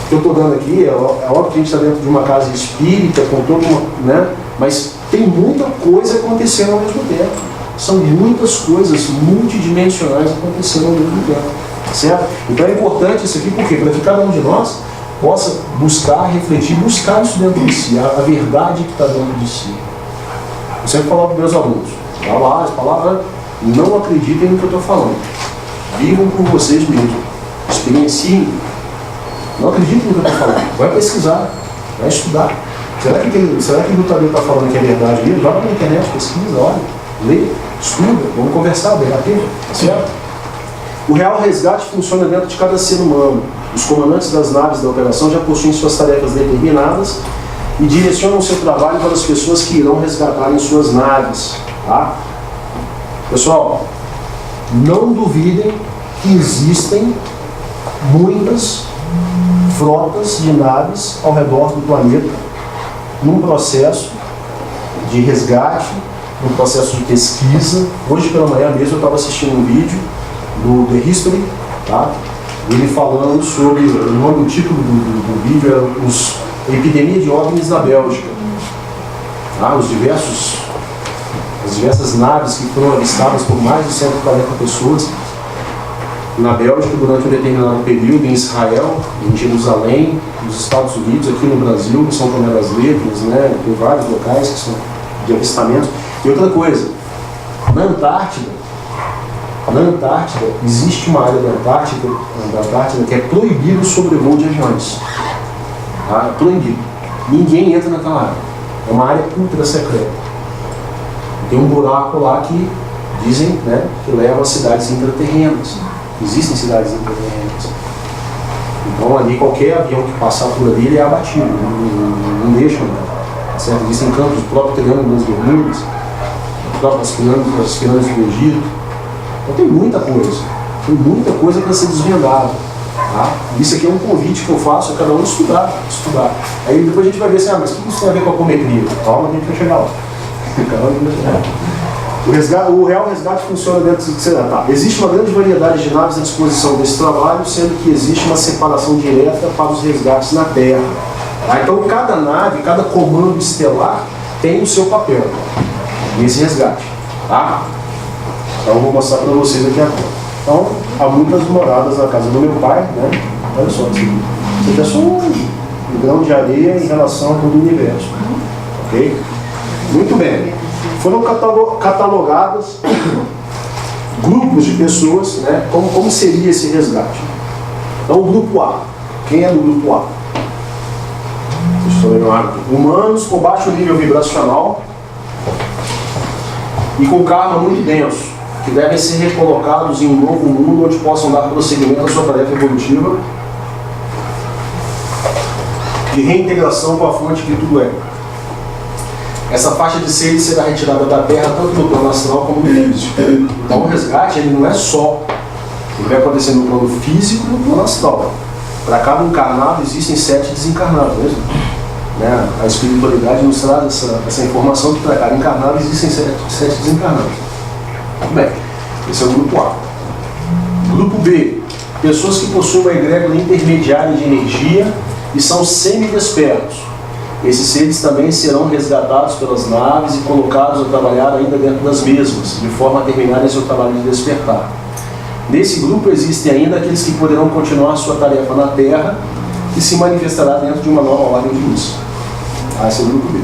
Speaker 1: que eu estou dando aqui. É óbvio que a gente está dentro de uma casa espírita, com toda uma, né? Mas tem muita coisa acontecendo ao mesmo tempo. São muitas coisas multidimensionais acontecendo ao mesmo tempo. Certo? Então é importante isso aqui, por quê? Para que cada um de nós possa buscar, refletir, buscar isso dentro de si, a verdade que está dentro de si. Eu sempre falo para os meus alunos, dá lá as palavras, não acreditem no que eu estou falando. Vivam por vocês mesmos. Experienciem. Não acreditem no que eu estou falando. Vai pesquisar, vai estudar. Será que o lutador está falando que é verdade mesmo? Vai na internet, pesquisa, olha, lê, estuda, vamos conversar, debater, certo? O real resgate funciona dentro de cada ser humano. Os comandantes das naves da operação já possuem suas tarefas determinadas e direcionam o seu trabalho para as pessoas que irão resgatar em suas naves. Tá? Pessoal, não duvidem que existem muitas frotas de naves ao redor do planeta num processo de resgate, num processo de pesquisa. Hoje pela manhã mesmo eu estava assistindo um vídeo do The History, tá? Ele falando sobre, o nome do título do vídeo era a epidemia de OVNIs na Bélgica. Tá? As diversas naves que foram avistadas por mais de 140 pessoas na Bélgica durante um determinado período, em Israel, em Jerusalém, nos Estados Unidos, aqui no Brasil, em São Tomé das Letras, né? Tem vários locais que são de avistamentos. E outra coisa, na Antártida existe uma área da Antártida que é proibido o sobrevoo de aviões. Tá? É proibido. Ninguém entra naquela área. É uma área ultra secreta. Tem um buraco lá que dizem, né, que leva a cidades intraterrenas. Existem cidades intraterrenas. Então ali qualquer avião que passar por ali ele é abatido, não deixam, né? Certo? Existem campos, o próprio Triângulo das Bermudas, as pirâmides do Egito. Então tem muita coisa para ser desvendada. Tá? Isso aqui é um convite que eu faço a cada um estudar. Aí depois a gente vai ver assim, mas o que isso tem a ver com a apometria? Calma, a gente vai chegar lá. O real resgate funciona dentro do que você tá. Existe uma grande variedade de naves à disposição desse trabalho, sendo que existe uma separação direta para os resgates na Terra. Tá? Então cada nave, cada comando estelar tem o seu papel nesse resgate. Tá? Então eu vou mostrar para vocês aqui agora. Então, há muitas moradas na casa do meu pai, né? Olha só, isso aqui é só um grão de areia em relação a todo o universo. Ok? Muito bem. Foram catalogados grupos de pessoas, né? Como seria esse resgate? Então, o grupo A. Quem é do grupo A? Humanos com baixo nível vibracional e com karma muito denso, que devem ser recolocados em um novo mundo onde possam dar prosseguimento à sua tarefa evolutiva de reintegração com a fonte que tudo é. Essa faixa de seres será retirada da Terra tanto no plano astral como no físico. Então o resgate ele não é só, ele vai acontecer no plano físico e no plano astral. Para cada encarnado existem 7 desencarnados, mesmo. Né? A espiritualidade nos traz essa informação que para cada encarnado existem 7 desencarnados. Muito bem, esse é o grupo A. Grupo B, pessoas que possuem uma egrégora intermediária de energia e são semi-despertos. Esses seres também serão resgatados pelas naves e colocados a trabalhar ainda dentro das mesmas, de forma a terminarem seu trabalho de despertar. Nesse grupo existem ainda aqueles que poderão continuar sua tarefa na Terra e se manifestará dentro de uma nova ordem de luz. Esse é o grupo B.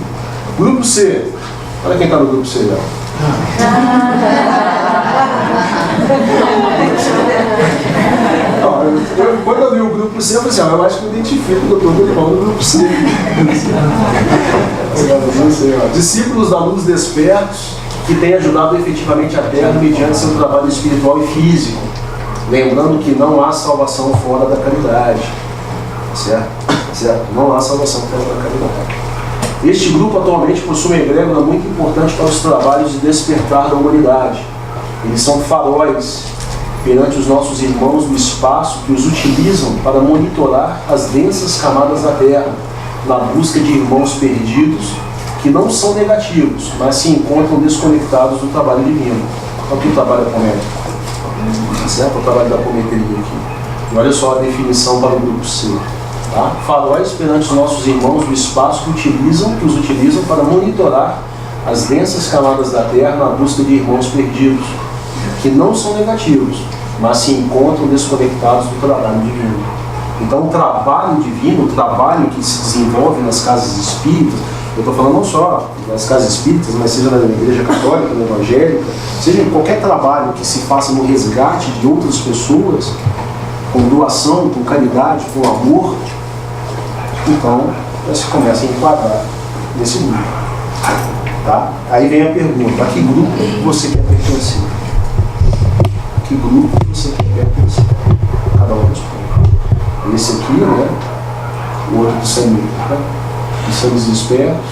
Speaker 1: Grupo C. Olha quem está no grupo C, Léo. Quando eu vi o grupo C, eu falei assim, eu acho que eu identifico o doutor Dorival no grupo C. Discípulos da luz despertos que têm ajudado efetivamente a Terra mediante seu trabalho espiritual e físico, lembrando que não há salvação fora da caridade. Certo? Não há salvação fora da caridade. Este grupo atualmente possui uma egrégora muito importante para os trabalhos de despertar da humanidade. Eles são faróis perante os nossos irmãos do espaço que os utilizam para monitorar as densas camadas da Terra, na busca de irmãos perdidos que não são negativos, mas se encontram desconectados do trabalho divino. Olha que o trabalho apométrico. Certo? O trabalho da apometria aqui. E olha só a definição para o grupo C. Tá? Faróis perante os nossos irmãos do espaço que os utilizam para monitorar as densas camadas da Terra na busca de irmãos perdidos, que não são negativos, mas se encontram desconectados do trabalho divino. Então o trabalho divino, o trabalho que se desenvolve nas casas espíritas, eu estou falando não só nas casas espíritas, mas seja na igreja católica, na evangélica, seja qualquer trabalho que se faça no resgate de outras pessoas, com doação, com caridade, com amor, então já se começa a enquadrar nesse grupo. Tá? Aí vem a pergunta, a que grupo você quer pertencer? A que grupo você quer pertencer? Cada um responde. Esse aqui, né? O outro de seres espertos,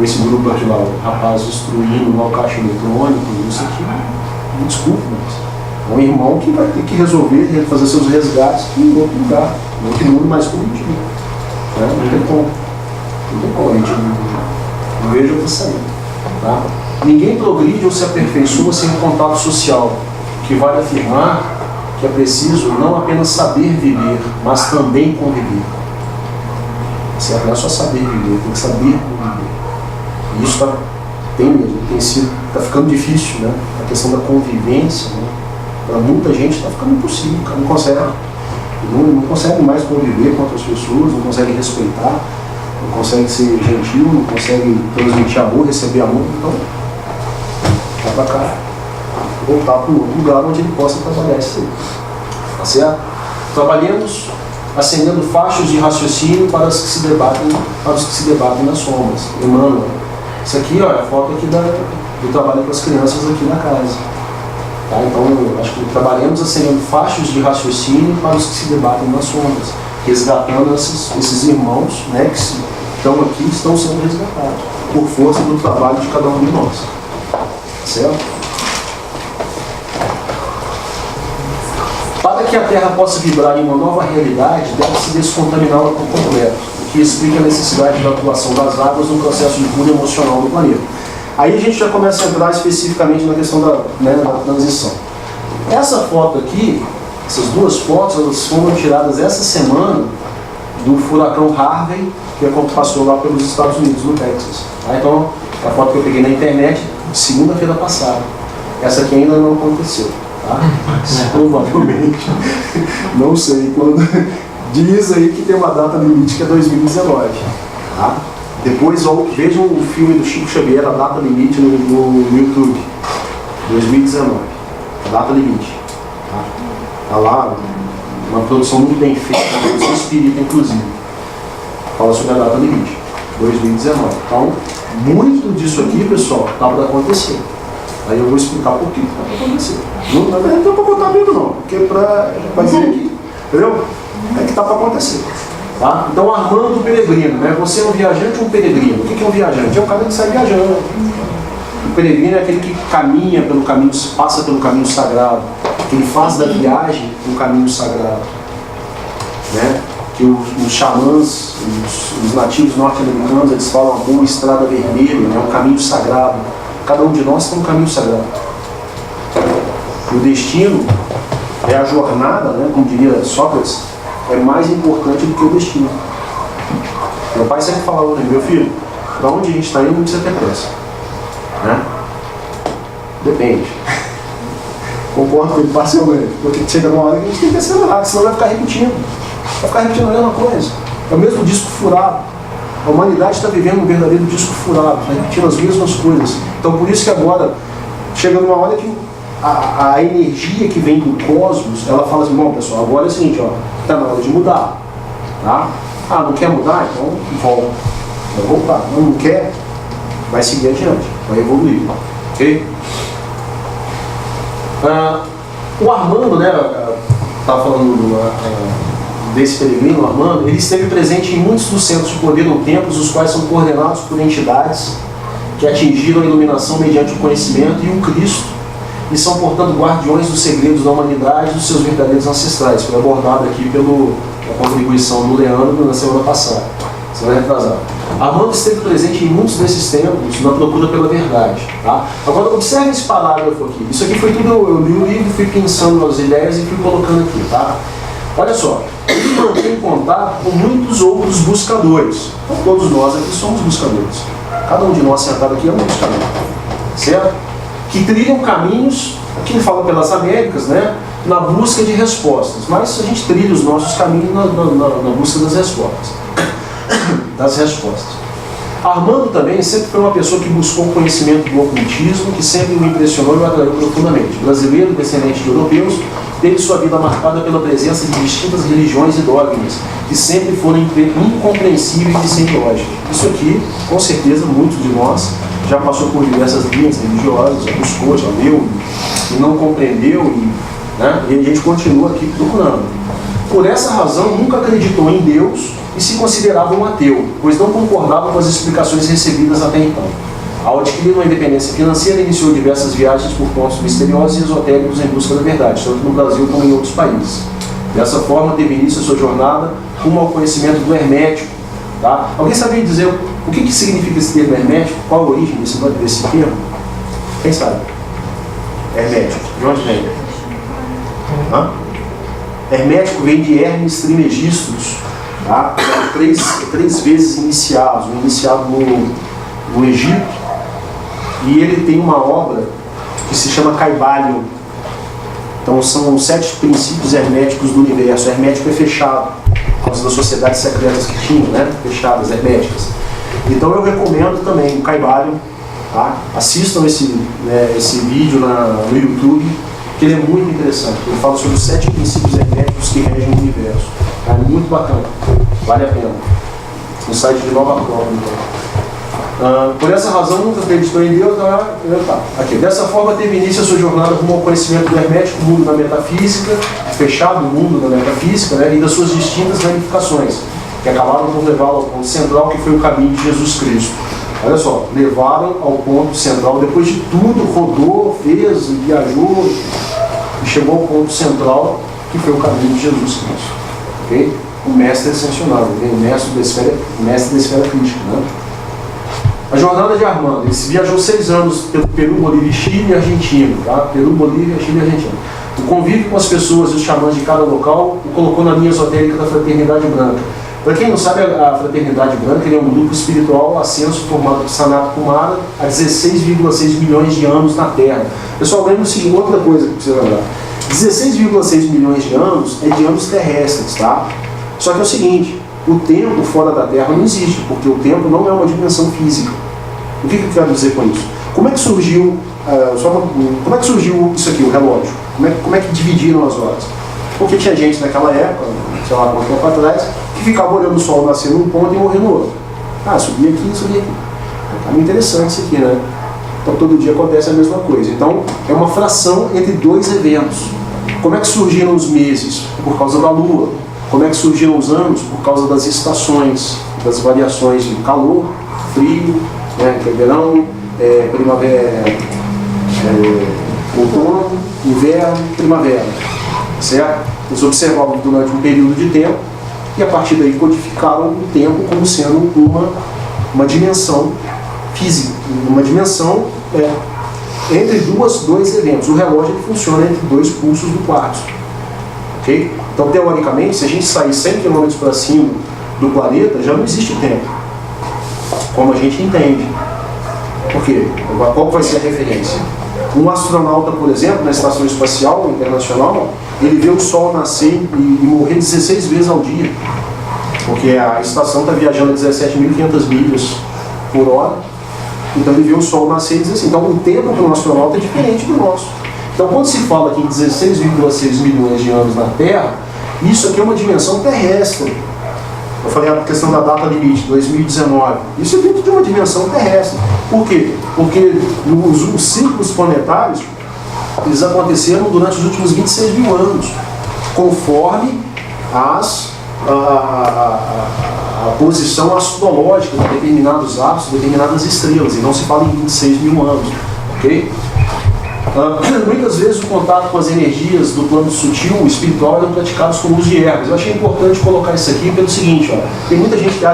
Speaker 1: esse grupo aqui lá, o rapaz destruindo lá o caixa eletrônico, isso aqui, me desculpe, mas é um irmão que vai ter que resolver, fazer seus resgates em outro lugar, em outro mundo mais coletivo. Né? Não tem como. Não tem como, a gente não vejo outra saída. Tá? Ninguém progride ou se aperfeiçoa sem um contato social, que vale afirmar que é preciso não apenas saber viver, mas também conviver. Certo? Não é só saber viver, tem que saber conviver. E isso está ficando difícil, né? A questão da convivência, né? Para muita gente está ficando impossível, o cara não consegue mais conviver com outras pessoas, não consegue respeitar, não consegue ser gentil, não consegue transmitir amor, receber amor, então vai para cá, voltar para um outro lugar onde ele possa trabalhar isso aí. Tá certo? Trabalhemos acendendo fachos de raciocínio para os que se debatem nas sombras. Emmanuel. Isso aqui, ó, é a foto aqui do trabalho com as crianças aqui na casa. Tá? Então, acho que trabalhamos acendendo fachos de raciocínio para os que se debatem nas sombras, resgatando esses irmãos, né, que estão aqui, estão sendo resgatados por força do trabalho de cada um de nós. Certo? Para que a Terra possa vibrar em uma nova realidade, deve-se descontaminá-la por completo, o que explica a necessidade da atuação das águas no processo de cura emocional do planeta. Aí a gente já começa a entrar especificamente na questão da transição. Essa foto aqui, essas duas fotos, elas foram tiradas essa semana do furacão Harvey, que passou lá pelos Estados Unidos, no Texas. Tá? Então, a foto que eu peguei na internet, segunda-feira passada. Essa aqui ainda não aconteceu. Tá? Provavelmente, não sei quando. Diz aí que tem uma data limite que é 2019. Tá? Depois vejam o filme do Chico Xavier, a data limite no YouTube. 2019. A data limite. Tá lá, uma produção muito bem feita, uma produção espírita, inclusive. Fala sobre a data limite. 2019. Então, muito disso aqui, pessoal, está para acontecer. Aí eu vou explicar por que está para acontecer. Não, na verdade, não é para contar tudo, não. Porque para dizer aqui, entendeu? É que está para acontecer. Tá? Então, Armando Peregrino, né? Você é um viajante ou um peregrino? O que é um viajante? É um cara que sai viajando. O peregrino é aquele que caminha pelo caminho, passa pelo caminho sagrado, que ele faz da viagem um caminho sagrado. Né? Que os xamãs, os nativos norte-americanos, eles falam a boa estrada vermelha, né? Um caminho sagrado. Cada um de nós tem um caminho sagrado. O destino é a jornada, né? Como diria Sócrates, é mais importante do que o destino. Meu pai sempre falava, meu filho, para onde a gente está indo não precisa ter pressa. Né? Depende. Concordo com ele parcialmente, porque chega numa hora que a gente tem que acelerar, senão vai ficar repetindo. Vai ficar repetindo a mesma coisa. É o mesmo disco furado. A humanidade está vivendo um verdadeiro disco furado, está repetindo as mesmas coisas. Então por isso que agora, chega numa hora que a energia que vem do cosmos, ela fala assim, bom pessoal, agora é o seguinte, está na hora de mudar. Tá? Ah, não quer mudar? Então volta. Vai voltar. Não quer? Vai seguir adiante, vai evoluir. Ok? O Armando, né, estava falando desse peregrino, o Armando, ele esteve presente em muitos dos centros de poder ou templos, os quais são coordenados por entidades que atingiram a iluminação mediante o conhecimento e o Cristo, e são, portanto, guardiões dos segredos da humanidade e dos seus verdadeiros ancestrais. Foi abordado aqui pela contribuição do Leandro na semana passada, semana retrasada. Armando esteve presente em muitos desses templos na procura pela verdade. Tá? Agora, observe esse parágrafo aqui. Isso aqui foi tudo, eu li o livro, fui pensando nas ideias e fui colocando aqui. Tá? Olha só, ele mantém contato com muitos outros buscadores. Então, todos nós aqui somos buscadores. Cada um de nós sentado aqui é um buscador. Certo? Que trilham caminhos, aqui ele fala pelas Américas, né? Na busca de respostas. Mas a gente trilha os nossos caminhos na busca das respostas. Armando também sempre foi uma pessoa que buscou o conhecimento do ocultismo, que sempre o impressionou e o atraiu profundamente. Brasileiro, descendente de europeus, teve sua vida marcada pela presença de distintas religiões e dogmas, que sempre foram incompreensíveis e sem lógica. Isso aqui, com certeza, muitos de nós já passou por diversas linhas religiosas, já buscou, já leu, e não compreendeu, né? E a gente continua aqui procurando. Por essa razão, nunca acreditou em Deus e se considerava um ateu, pois não concordava com as explicações recebidas até então. Ao adquirir uma independência financeira, iniciou diversas viagens por pontos misteriosos e esotéricos em busca da verdade, tanto no Brasil como em outros países. Dessa forma, teve início a sua jornada rumo ao conhecimento do hermético. Tá? Alguém sabia dizer o que significa esse termo hermético? Qual a origem desse termo? Quem sabe? Hermético. De onde vem? Hã? Hermético vem de Hermes Trismegistus, tá? três vezes iniciados. Um iniciado no Egito, e ele tem uma obra que se chama Caibalion. Então são 7 princípios herméticos do universo. Hermético é fechado, por causa das sociedades secretas que tinham, né? Fechadas, herméticas. Então eu recomendo também o Caibalion, tá? Assistam esse vídeo no YouTube, que ele é muito interessante. Ele fala sobre os 7 princípios herméticos que regem o universo. É muito bacana, vale a pena. No site de Nova Prova, então. Por essa razão, nunca acreditou em Deus. Aqui. Dessa forma, teve início a sua jornada rumo ao conhecimento do hermético, mundo da metafísica, fechado o mundo da metafísica, né, e das suas distintas ramificações, que acabaram por levá-lo ao ponto central, que foi o caminho de Jesus Cristo. Olha só, levaram ao ponto central, depois de tudo, rodou, fez, viajou, e chegou ao ponto central, que foi o caminho de Jesus Cristo. Okay? O mestre ascensionado, o mestre da esfera crítica. Né? A jornada de Armando, ele viajou 6 anos pelo Peru, Bolívia, Chile e Argentina. Tá? Peru, Bolívia, Chile e Argentina. O convívio com as pessoas e os xamãs de cada local o colocou na linha esotérica da Fraternidade Branca. Para quem não sabe, a Fraternidade Branca é um grupo espiritual ascenso formado por Sanat Kumara há 16,6 milhões de anos na Terra. Pessoal, lembra o seguinte, outra coisa que precisa lembrar. 16,6 milhões de anos é de anos terrestres, tá? Só que é o seguinte, o tempo fora da Terra não existe, porque o tempo não é uma dimensão física. O que eu quero dizer com isso? Como é que surgiu, como é que surgiu isso aqui, o relógio? Como é que dividiram as horas? Porque tinha gente naquela época, sei lá quanto tempo atrás, que ficava olhando o sol nascer num ponto e morrer no outro. Subia aqui, subia aqui. Tá muito interessante isso aqui, né? Então todo dia acontece a mesma coisa. Então é uma fração entre 2 eventos. Como é que surgiram os meses? Por causa da Lua. Como é que surgiram os anos? Por causa das estações, das variações de calor, frio, né, que é verão, primavera, outono, inverno, primavera. Certo? Eles observavam durante um período de tempo e a partir daí codificaram o tempo como sendo uma dimensão física, uma dimensão entre dois eventos. O relógio ele funciona entre 2 pulsos do quarto. Okay? Então, teoricamente, se a gente sair 100 km para cima do planeta, já não existe tempo, como a gente entende. Por quê? Qual vai ser a referência? Um astronauta, por exemplo, na Estação Espacial Internacional, ele vê o Sol nascer e morrer 16 vezes ao dia, porque a estação está viajando a 17.500 milhas por hora, então ele vê o Sol nascer e diz assim, então o tempo para um astronauta é diferente do nosso. Então, quando se fala aqui em 16,6 milhões de anos na Terra, isso aqui é uma dimensão terrestre. Eu falei a questão da data limite, 2019. Isso é dentro de uma dimensão terrestre. Por quê? Porque os ciclos planetários, eles aconteceram durante os últimos 26 mil anos, conforme a posição astrológica de determinados astros, determinadas estrelas, e não se fala em 26 mil anos. Ok? Muitas vezes o contato com as energias do plano sutil, o espiritual, eram praticados com o uso de ervas. Eu achei importante colocar isso aqui pelo seguinte, tem muita gente que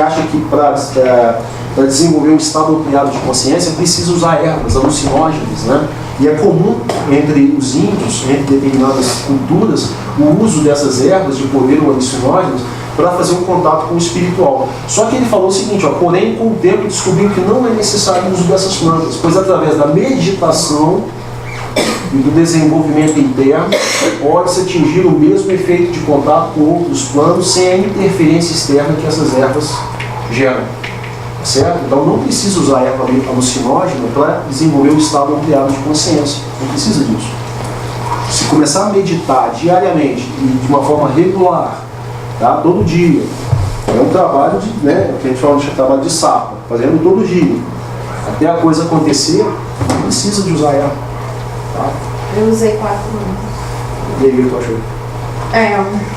Speaker 1: acha que para desenvolver um estado ampliado de consciência precisa usar ervas alucinógenas, né? E é comum entre os índios, entre determinadas culturas, o uso dessas ervas de poder alucinógenas para fazer um contato com o espiritual. Só que ele falou o seguinte, porém com o tempo descobriu que não é necessário o uso dessas plantas, pois através da meditação e do desenvolvimento interno pode-se atingir o mesmo efeito de contato com outros planos sem a interferência externa que essas ervas geram. Certo? Então não precisa usar erva alucinógena para desenvolver um estado ampliado de consciência. Não precisa disso. Se começar a meditar diariamente e de uma forma regular, tá? Todo dia, é um trabalho de, né, que a gente fala de trabalho de sapa, fazendo todo dia, até a coisa acontecer, não precisa de usar ela. Tá?
Speaker 3: Eu usei 4 anos.
Speaker 1: E aí, o que tu achou?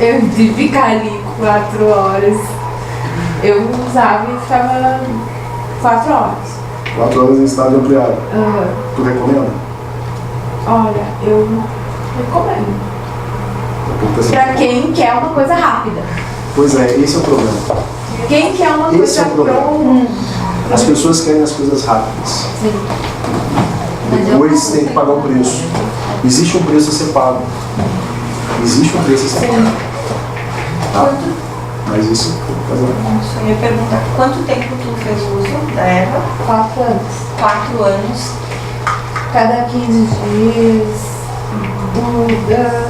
Speaker 3: Eu ficaria 4 horas. Eu usava e ficava 4 horas.
Speaker 1: 4 horas em estádio ampliado.
Speaker 3: Aham.
Speaker 1: Tu recomenda?
Speaker 3: Olha, eu recomendo. Pra quem quer uma coisa rápida.
Speaker 1: Pois é, esse é o problema.
Speaker 3: Quem quer uma
Speaker 1: Esse
Speaker 3: coisa
Speaker 1: é o problema.
Speaker 3: pronta.
Speaker 1: As pessoas querem as coisas rápidas.
Speaker 3: Sim.
Speaker 1: Depois tem que pagar um preço. Existe um preço a ser pago. Existe um preço a ser pago. Tá? Mas isso
Speaker 6: Eu ia perguntar, quanto tempo tu fez uso da erva?
Speaker 3: 4 anos.
Speaker 6: 4 anos.
Speaker 3: Cada 15 dias.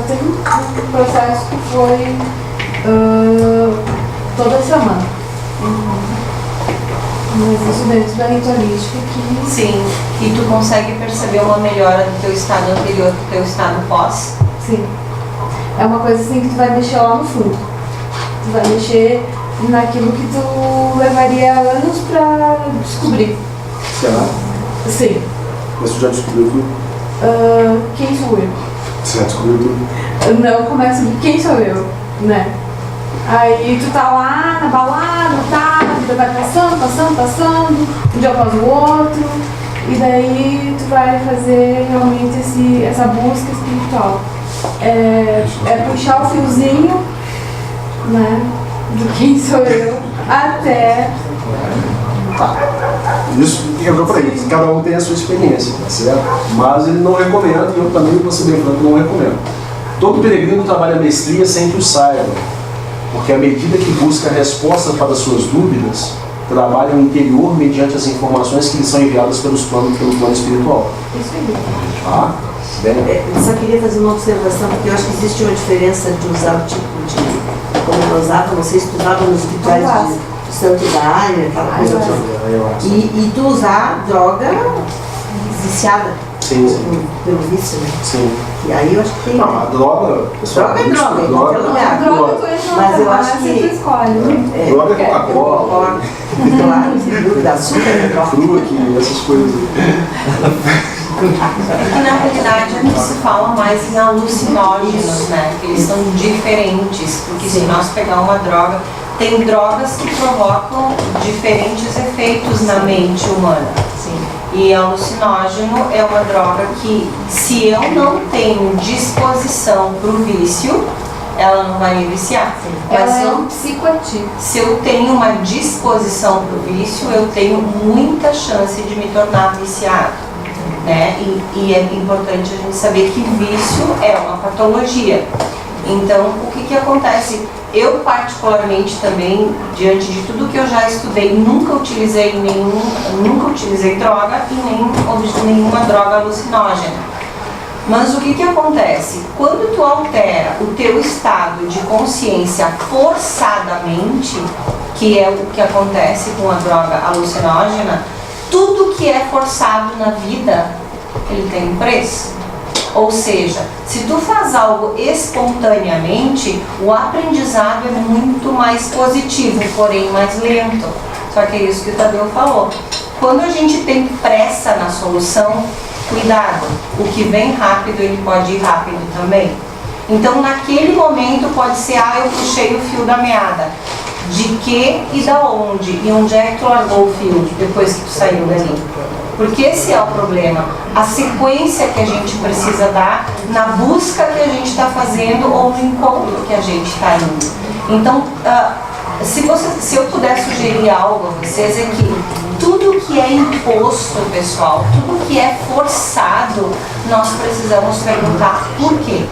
Speaker 3: Teve um processo que foi toda semana. Mas isso dentro da ritualística que...
Speaker 6: Sim. E tu consegue perceber uma melhora do teu estado anterior pro teu estado pós?
Speaker 3: Sim. É uma coisa assim que tu vai mexer lá no fundo. Tu vai mexer naquilo que tu levaria anos pra descobrir.
Speaker 1: será?
Speaker 3: Sim.
Speaker 1: Mas tu já descobriu tudo?
Speaker 3: Quem sou eu?
Speaker 1: Você já descobriu tudo?
Speaker 3: Não, começa de quem sou eu, né? Aí tu tá lá na balada, tá, a vida vai passando, um dia após o outro, e daí tu vai fazer realmente essa busca espiritual. É puxar o fiozinho, né, do quem sou eu, até...
Speaker 1: Isso é o que eu falei, cada um tem a sua experiência, tá certo? Mas ele não recomenda, e eu também vou ser bem franco, não recomendo. Todo peregrino trabalha a mestria sem que o saiba, porque à medida que busca a resposta para as suas dúvidas, trabalha o interior mediante as informações que lhe são enviadas pelo plano espiritual.
Speaker 3: Isso aí.
Speaker 1: Tá? Bem,
Speaker 7: Eu só queria fazer uma observação, porque eu acho que existe uma diferença de usar o tipo de... Como eu usava, você estudava nos rituais de Santo Daime, aquela coisa toda. E tu usar droga viciada.
Speaker 1: sim, sim.
Speaker 7: Pelo vício, né?
Speaker 1: Sim.
Speaker 7: E aí eu acho que tem...
Speaker 1: Não, a droga, pessoal,
Speaker 7: Droga é droga, em qualquer lugar.
Speaker 3: A droga tu entra na
Speaker 7: Mas eu acho
Speaker 3: farmácia
Speaker 7: que-
Speaker 3: e tu escolhe.
Speaker 1: droga é Coca-Cola,
Speaker 7: Claro, sem dúvida, açúcar é droga.
Speaker 1: fruque, essas coisas.
Speaker 6: É que na realidade a gente se fala mais em alucinógenos, né? Que eles são diferentes, porque se nós pegar uma droga, tem drogas que provocam diferentes efeitos na mente humana. E alucinógeno é uma droga que, se eu não tenho disposição para o vício, ela não vai me viciar. Mas
Speaker 3: Ela
Speaker 6: se
Speaker 3: é
Speaker 6: eu,
Speaker 3: um psicoativo.
Speaker 6: se eu tenho uma disposição para o vício, eu tenho muita chance de me tornar viciado. Né? E é importante a gente saber que vício é uma patologia. Então, o que acontece? Eu, particularmente, também, diante de tudo que eu já estudei, nunca utilizei droga e nem nenhuma droga alucinógena. Mas o que acontece? Quando tu altera o teu estado de consciência forçadamente, que é o que acontece com a droga alucinógena, tudo que é forçado na vida, ele tem um preço. Ou seja, se tu faz algo espontaneamente, o aprendizado é muito mais positivo, porém mais lento. Só que é isso que o Tadeu falou. Quando a gente tem pressa na solução, cuidado, o que vem rápido, ele pode ir rápido também. Então, naquele momento, pode ser, eu puxei o fio da meada. De que e da onde? E onde é que tu largou o fio depois que tu saiu dali? Porque esse é o problema. A sequência que a gente precisa dar na busca que a gente está fazendo ou no encontro que a gente está indo. Então, se eu puder sugerir algo a vocês, é que tudo que é imposto, pessoal, tudo que é forçado, nós precisamos perguntar por quê.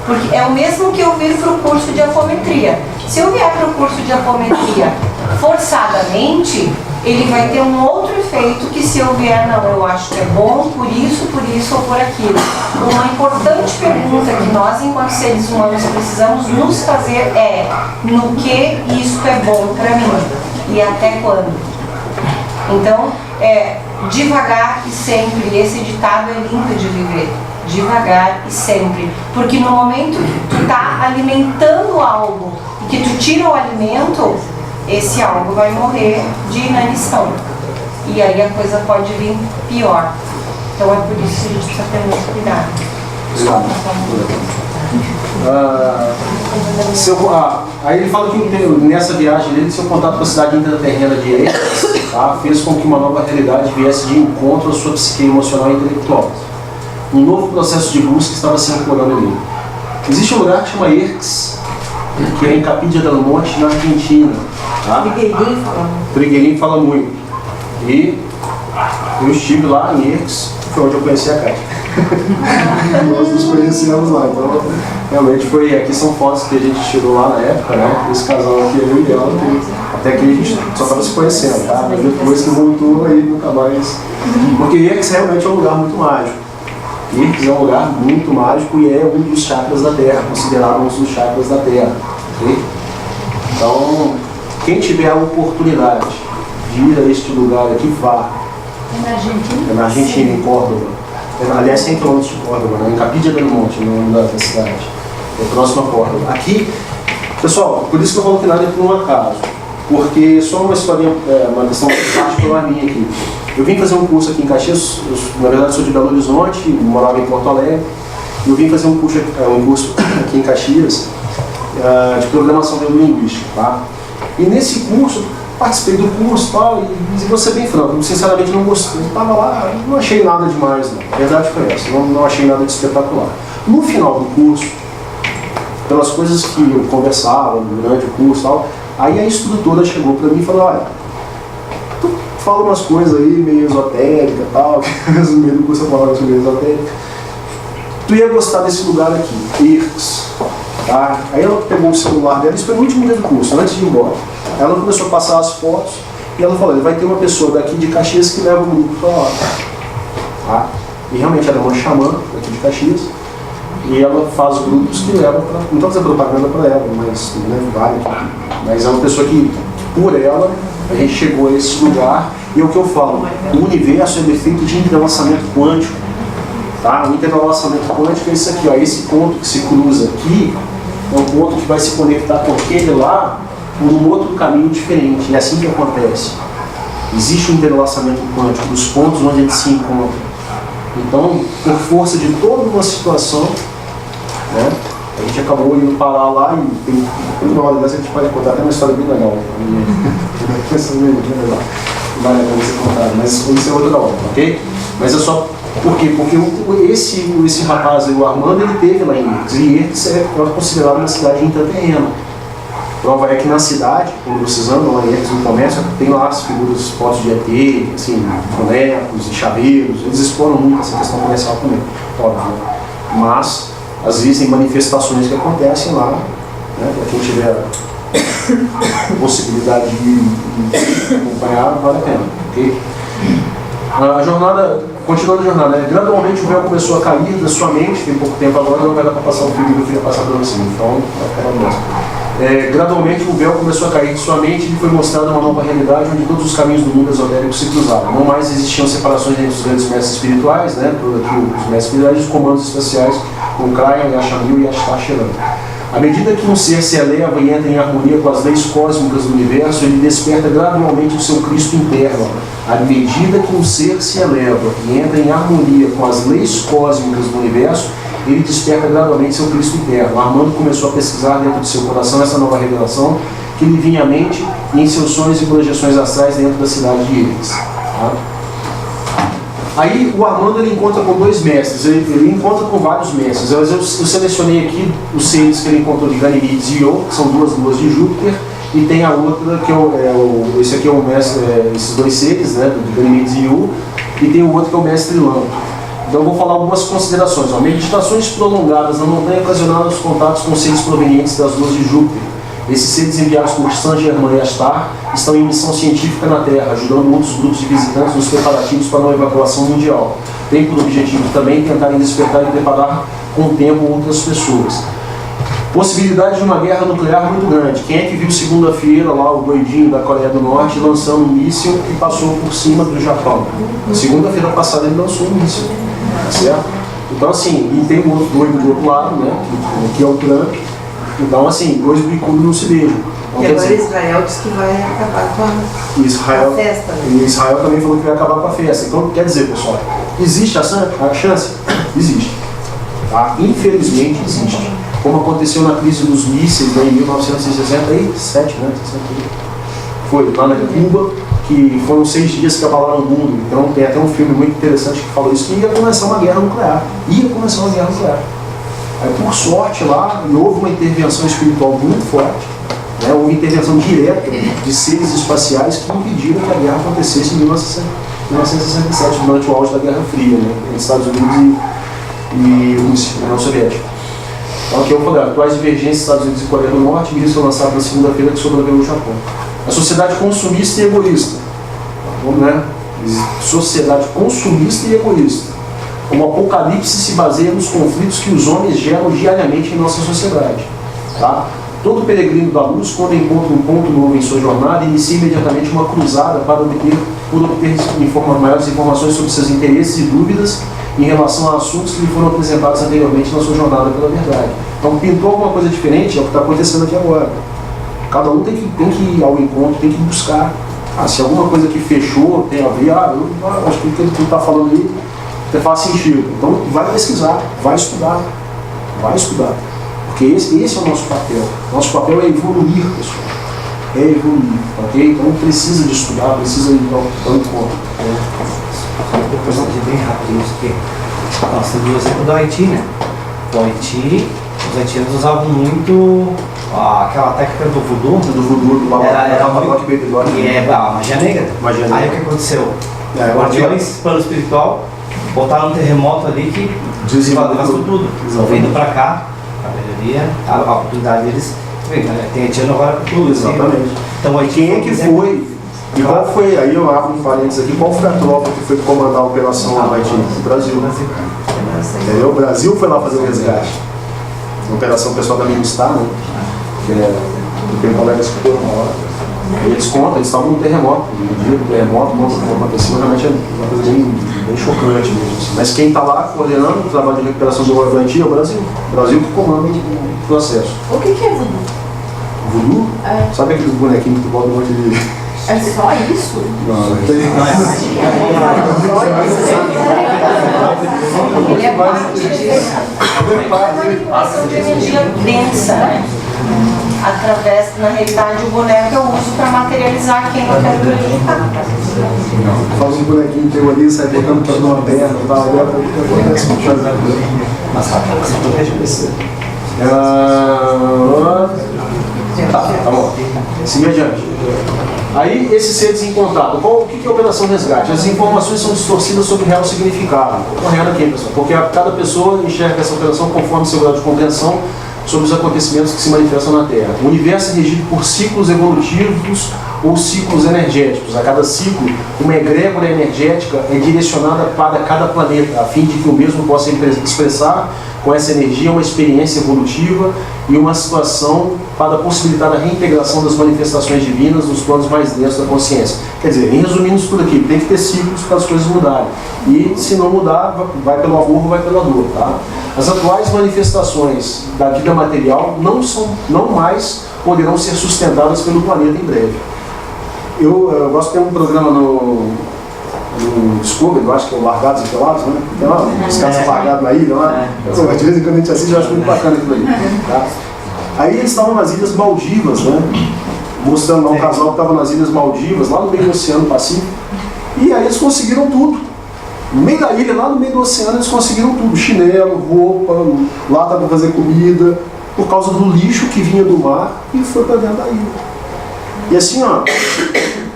Speaker 6: Porque é o mesmo que eu vir para o curso de apometria. Se eu vier para o curso de apometria forçadamente, ele vai ter um outro efeito que se eu vier, não, eu acho que é bom por isso ou por aquilo. Uma importante pergunta que nós, enquanto seres humanos, precisamos nos fazer é: no que isso é bom para mim? E até quando? Então, devagar e sempre. Esse ditado é lindo de viver. Devagar e sempre. Porque no momento que tu está alimentando algo e que tu tira o alimento, esse algo vai morrer de inanição. E aí a coisa pode vir pior. Então é por isso que a gente precisa ter muito cuidado.
Speaker 1: Obrigado. Aí ele fala que nessa viagem dele, seu contato com a cidade intraterrena de Erix, tá, fez com que uma nova realidade viesse de encontro à sua psique emocional e intelectual. Um novo processo de busca estava se ancorando nele. Existe um lugar que chama Erix, que é em Capilla del Monte, na Argentina. Tá? Trigueirinho fala muito. E eu estive lá em Erix, foi onde eu conheci a Kátia. Nós nos conhecemos lá, então realmente foi. Aqui são fotos que a gente tirou lá na época, né? Esse casal aqui, eu e ela, até que a gente só estava se conhecendo, tá? Mas depois que voltou, aí nunca mais. Porque Erix realmente é um lugar muito mágico. Erix é um lugar muito mágico e é um dos chakras da Terra, considerado um dos chakras da Terra. Okay? Então, quem tiver a oportunidade de ir a este lugar aqui, vá.
Speaker 4: É na Argentina?
Speaker 1: É na Argentina, em Córdoba. Aliás, 100 km de Córdoba, né? Em Capilla del Monte, no nome da cidade. É próximo a Córdoba. Aqui, pessoal, por isso que eu falo que nada é por um acaso. Porque só uma historinha, uma questão particular minha aqui. Eu vim fazer um curso aqui em Caxias, na verdade sou de Belo Horizonte, morava em Porto Alegre. Eu vim fazer um curso aqui em Caxias de programação neurolinguística, tá? E nesse curso, participei do curso e tal, e vou ser bem franco, sinceramente não gostei. Eu estava lá, não achei nada demais, não. A verdade foi essa, não achei nada de espetacular. No final do curso, pelas coisas que eu conversava durante o curso e tal, aí a instrutora chegou para mim e falou: olha, tu fala umas coisas aí meio esotéricas e tal, no meio do curso eu falava umas meio esotéricas. Tu ia gostar desse lugar aqui, Erix. Tá? Aí ela pegou o celular dela, isso foi no último dia do curso, antes de ir embora. Ela começou a passar as fotos e ela falou: vai ter uma pessoa daqui de Caxias que leva o grupo para lá. Tá? E realmente ela é uma xamã daqui de Caxias e ela faz grupos que levam para. Não estou fazendo propaganda para ela, mas né, vale. Mas é uma pessoa que, por ela, a gente chegou a esse lugar. E é o que eu falo: o universo é feito de entrelaçamento quântico. Tá? O entrelaçamento quântico é isso aqui, ó. Esse ponto que se cruza aqui é um ponto que vai se conectar com aquele lá por um outro caminho diferente. É assim que acontece. Existe um entrelaçamento quântico dos pontos onde eles se encontram. Então, por força de toda uma situação, né, a gente acabou indo parar lá e tem uma hora dessa a gente pode contar até uma história bem legal. Vale a pena ser contado, mas isso é outra hora, ok? Mas é só. Por quê? Porque esse rapaz aí, o Armando, ele teve lá em Erix. E Erix é considerado uma cidade intraterrena. Prova é que na cidade, quando vocês andam lá em Erix no comércio, tem lá as figuras, fotos de ET, assim, bonecos e chaveiros. Eles exploram muito essa questão comercial também, óbvio. Né? Mas, às vezes, tem manifestações que acontecem lá, né? Para quem tiver possibilidade de acompanhar, vale a pena, ok? A jornada, continuando a jornada, né? Gradualmente o véu começou a cair da sua mente, tem pouco tempo agora, não vai dar para passar o filme que eu queria passar para você, então vai ficar mesmo. Gradualmente o véu começou a cair de sua mente e foi mostrada uma nova realidade onde todos os caminhos do mundo esotérico se cruzavam. Não mais existiam separações entre os grandes mestres espirituais, né? Os mestres espirituais e os comandos espaciais, com Kryon, Yashamil e Ashtasheran. À medida que um ser se eleva e entra em harmonia com as leis cósmicas do universo, ele desperta gradualmente o seu Cristo interno. À medida que um ser se eleva e entra em harmonia com as leis cósmicas do universo, ele desperta gradualmente seu Cristo interno. Armando começou a pesquisar dentro de seu coração essa nova revelação que lhe vinha à mente e em seus sonhos e projeções astrais dentro da cidade de Erix. Tá? Aí o Armando ele encontra com dois mestres, ele encontra com vários mestres. Eu selecionei aqui os seres que ele encontrou de Ganímedes e Io, que são duas luas de Júpiter, e tem a outra que esse aqui é o mestre, esses dois seres, né, de Ganímedes e Io, e tem o outro que é o mestre Lanto. Então eu vou falar algumas considerações. Meditações prolongadas na montanha ocasionaram os contatos com seres provenientes das luas de Júpiter. Esses seres enviados por Saint-Germain e Astar estão em missão científica na Terra, ajudando outros grupos de visitantes nos preparativos para uma evacuação mundial. Tem por objetivo também tentarem despertar e preparar com o tempo outras pessoas. Possibilidade de uma guerra nuclear muito grande. Quem é que viu segunda-feira lá o doidinho da Coreia do Norte lançando um míssil que passou por cima do Japão? Segunda-feira passada ele lançou um míssil, certo? Então assim, e tem um outro doido do outro lado, né, que é o Trump. Então, assim, dois bicudos não se beijam. Então,
Speaker 7: e agora Israel diz que vai acabar com a festa. Né?
Speaker 1: E Israel também falou que vai acabar com a festa. Então, quer dizer, pessoal, existe a chance? Existe. Tá? Infelizmente, existe. como aconteceu na crise dos mísseis, né, em 1967, né? Foi lá na Cuba, que foram 6 dias que abalaram o mundo. Então tem até um filme muito interessante que fala isso, que ia começar uma guerra nuclear. Aí, por sorte, lá houve uma intervenção espiritual muito forte, né, uma intervenção direta de seres espaciais que impediram que a guerra acontecesse em 1967, durante o auge da Guerra Fria, né, entre Estados Unidos e União Soviética. Então, aqui eu falei, atuais divergências Estados Unidos e Coreia do Norte, vídeo foi lançado na segunda-feira que sobreviveu no Japão. A sociedade consumista e egoísta. Vamos, né? Sociedade consumista e egoísta. O apocalipse se baseia nos conflitos que os homens geram diariamente em nossa sociedade. Tá? Todo peregrino da luz, quando encontra um ponto novo em sua jornada, inicia imediatamente uma cruzada para obter maiores informações sobre seus interesses e dúvidas em relação a assuntos que lhe foram apresentados anteriormente na sua jornada pela verdade. Então, pintou alguma coisa diferente, é o que está acontecendo aqui agora. Cada um tem que ir ao encontro, tem que buscar. Se alguma coisa que fechou tem a ver, eu acho que o que ele está falando aí faz sentido. Então, vai pesquisar, vai estudar. Porque esse é o nosso papel. Nosso papel é evoluir, pessoal. É evoluir, ok? Então, precisa de estudar, precisa ir ao encontro.
Speaker 5: Depois eu vou bem rápido isso aqui. Nós temos o exemplo do Haiti, né? No Haiti, os haitianos usavam muito aquela técnica do voodoo. Era muito... a magia negra. Aí o que aconteceu? Guardiões, plano espiritual, botaram um terremoto ali que devastou tudo. Vindo pra cá, a melhoria, a oportunidade deles. Tem haitiano agora com tudo.
Speaker 1: Exatamente.
Speaker 5: Então,
Speaker 1: quem é que foi? E qual foi, aí eu abro um parênteses aqui, qual foi a tropa que foi comandar a operação lá no Haiti? O Brasil. Entendeu? O Brasil foi lá fazer o resgate. A operação pessoal da Ministar, né? Que tem colegas que foram uma hora. E eles contam, eles estavam num terremoto. No dia do terremoto, como aconteceu, realmente é uma coisa bem chocante mesmo. Assim. Mas quem está lá coordenando o trabalho de recuperação do Haiti é o Brasil. O Brasil que comanda o processo.
Speaker 3: O que é voodoo?
Speaker 1: Voodoo? Sabe aqueles bonequinhos que botam um monte de...
Speaker 3: É só isso?
Speaker 1: Não tem.
Speaker 6: Ele é manipulação de energia densa, né? Através, na realidade, o boneco eu uso para materializar quem eu quero prejudicar.
Speaker 1: Faz um bonequinho teu ali, sai botando para uma perna e tal, acontece com o
Speaker 5: Mas você protege você.
Speaker 1: Tá bom. Seguir adiante. Aí, esses seres em contato. O que é a Operação Resgate? As informações são distorcidas sobre o real significado. Correndo aqui, pessoal. Porque cada pessoa enxerga essa operação conforme seu grau de compreensão sobre os acontecimentos que se manifestam na Terra. O universo é regido por ciclos evolutivos ou ciclos energéticos. A cada ciclo, uma egrégora energética é direcionada para cada planeta, a fim de que o mesmo possa expressar com essa energia uma experiência evolutiva e uma situação para possibilitar a reintegração das manifestações divinas nos planos mais densos da consciência. Quer dizer, em resumindo isso tudo aqui, tem que ter ciclos para as coisas mudarem. E se não mudar, vai pelo amor ou vai pela dor. Tá? As atuais manifestações da vida material não mais poderão ser sustentadas pelo planeta em breve. Eu gosto de ter um programa no Discovery, eu acho que é o Largados e Pelados, né? Tem lá, os caras são largados na ilha lá. De vez em quando a gente assiste, eu acho muito bacana aquilo aí. Tá? Aí eles estavam nas Ilhas Maldivas, né? Mostrando lá um casal que estava nas Ilhas Maldivas, lá no meio do Oceano Pacífico. E aí eles conseguiram tudo. No meio da ilha, lá no meio do oceano, eles conseguiram tudo. Chinelo, roupa, lata para fazer comida, por causa do lixo que vinha do mar e foi para dentro da ilha. E assim, ó,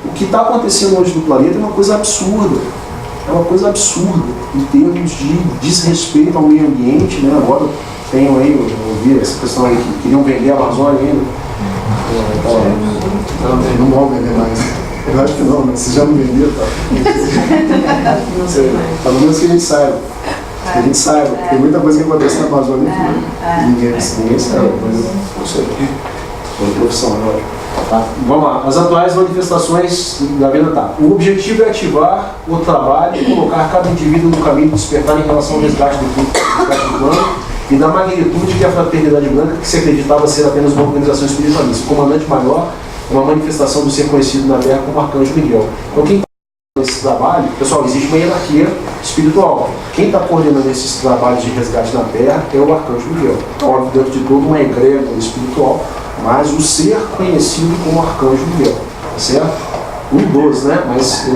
Speaker 1: o que está acontecendo hoje no planeta é uma coisa absurda. É uma coisa absurda em termos de desrespeito ao meio ambiente, né? Agora tenho aí, eu ouvi essa questão aí que queriam vender a Amazônia ainda. Não vão vender mais. Eu acho que não, né? Se já não venderam, tá? Não sei. Pelo menos que a gente saiba. Que a gente saiba. Tem muita coisa que acontece na Amazônia que ninguém sabe. Mas não sei. Foi profissão agora. Tá? Vamos lá. As atuais manifestações da vida tá. O objetivo é ativar o trabalho e colocar cada indivíduo no caminho de despertar em relação ao resgate do plano e da magnitude que a Fraternidade Branca, que se acreditava ser apenas uma organização espiritualista. O comandante maior é uma manifestação do ser conhecido na Terra como Arcanjo Miguel. Então quem está esse trabalho, pessoal, existe uma hierarquia espiritual. Quem está coordenando esses trabalhos de resgate na Terra é o Arcanjo Miguel. Óbvio, dentro de tudo, uma egrégora espiritual, mas o ser conhecido como Arcanjo Miguel, tá certo? Um dos, né? Mas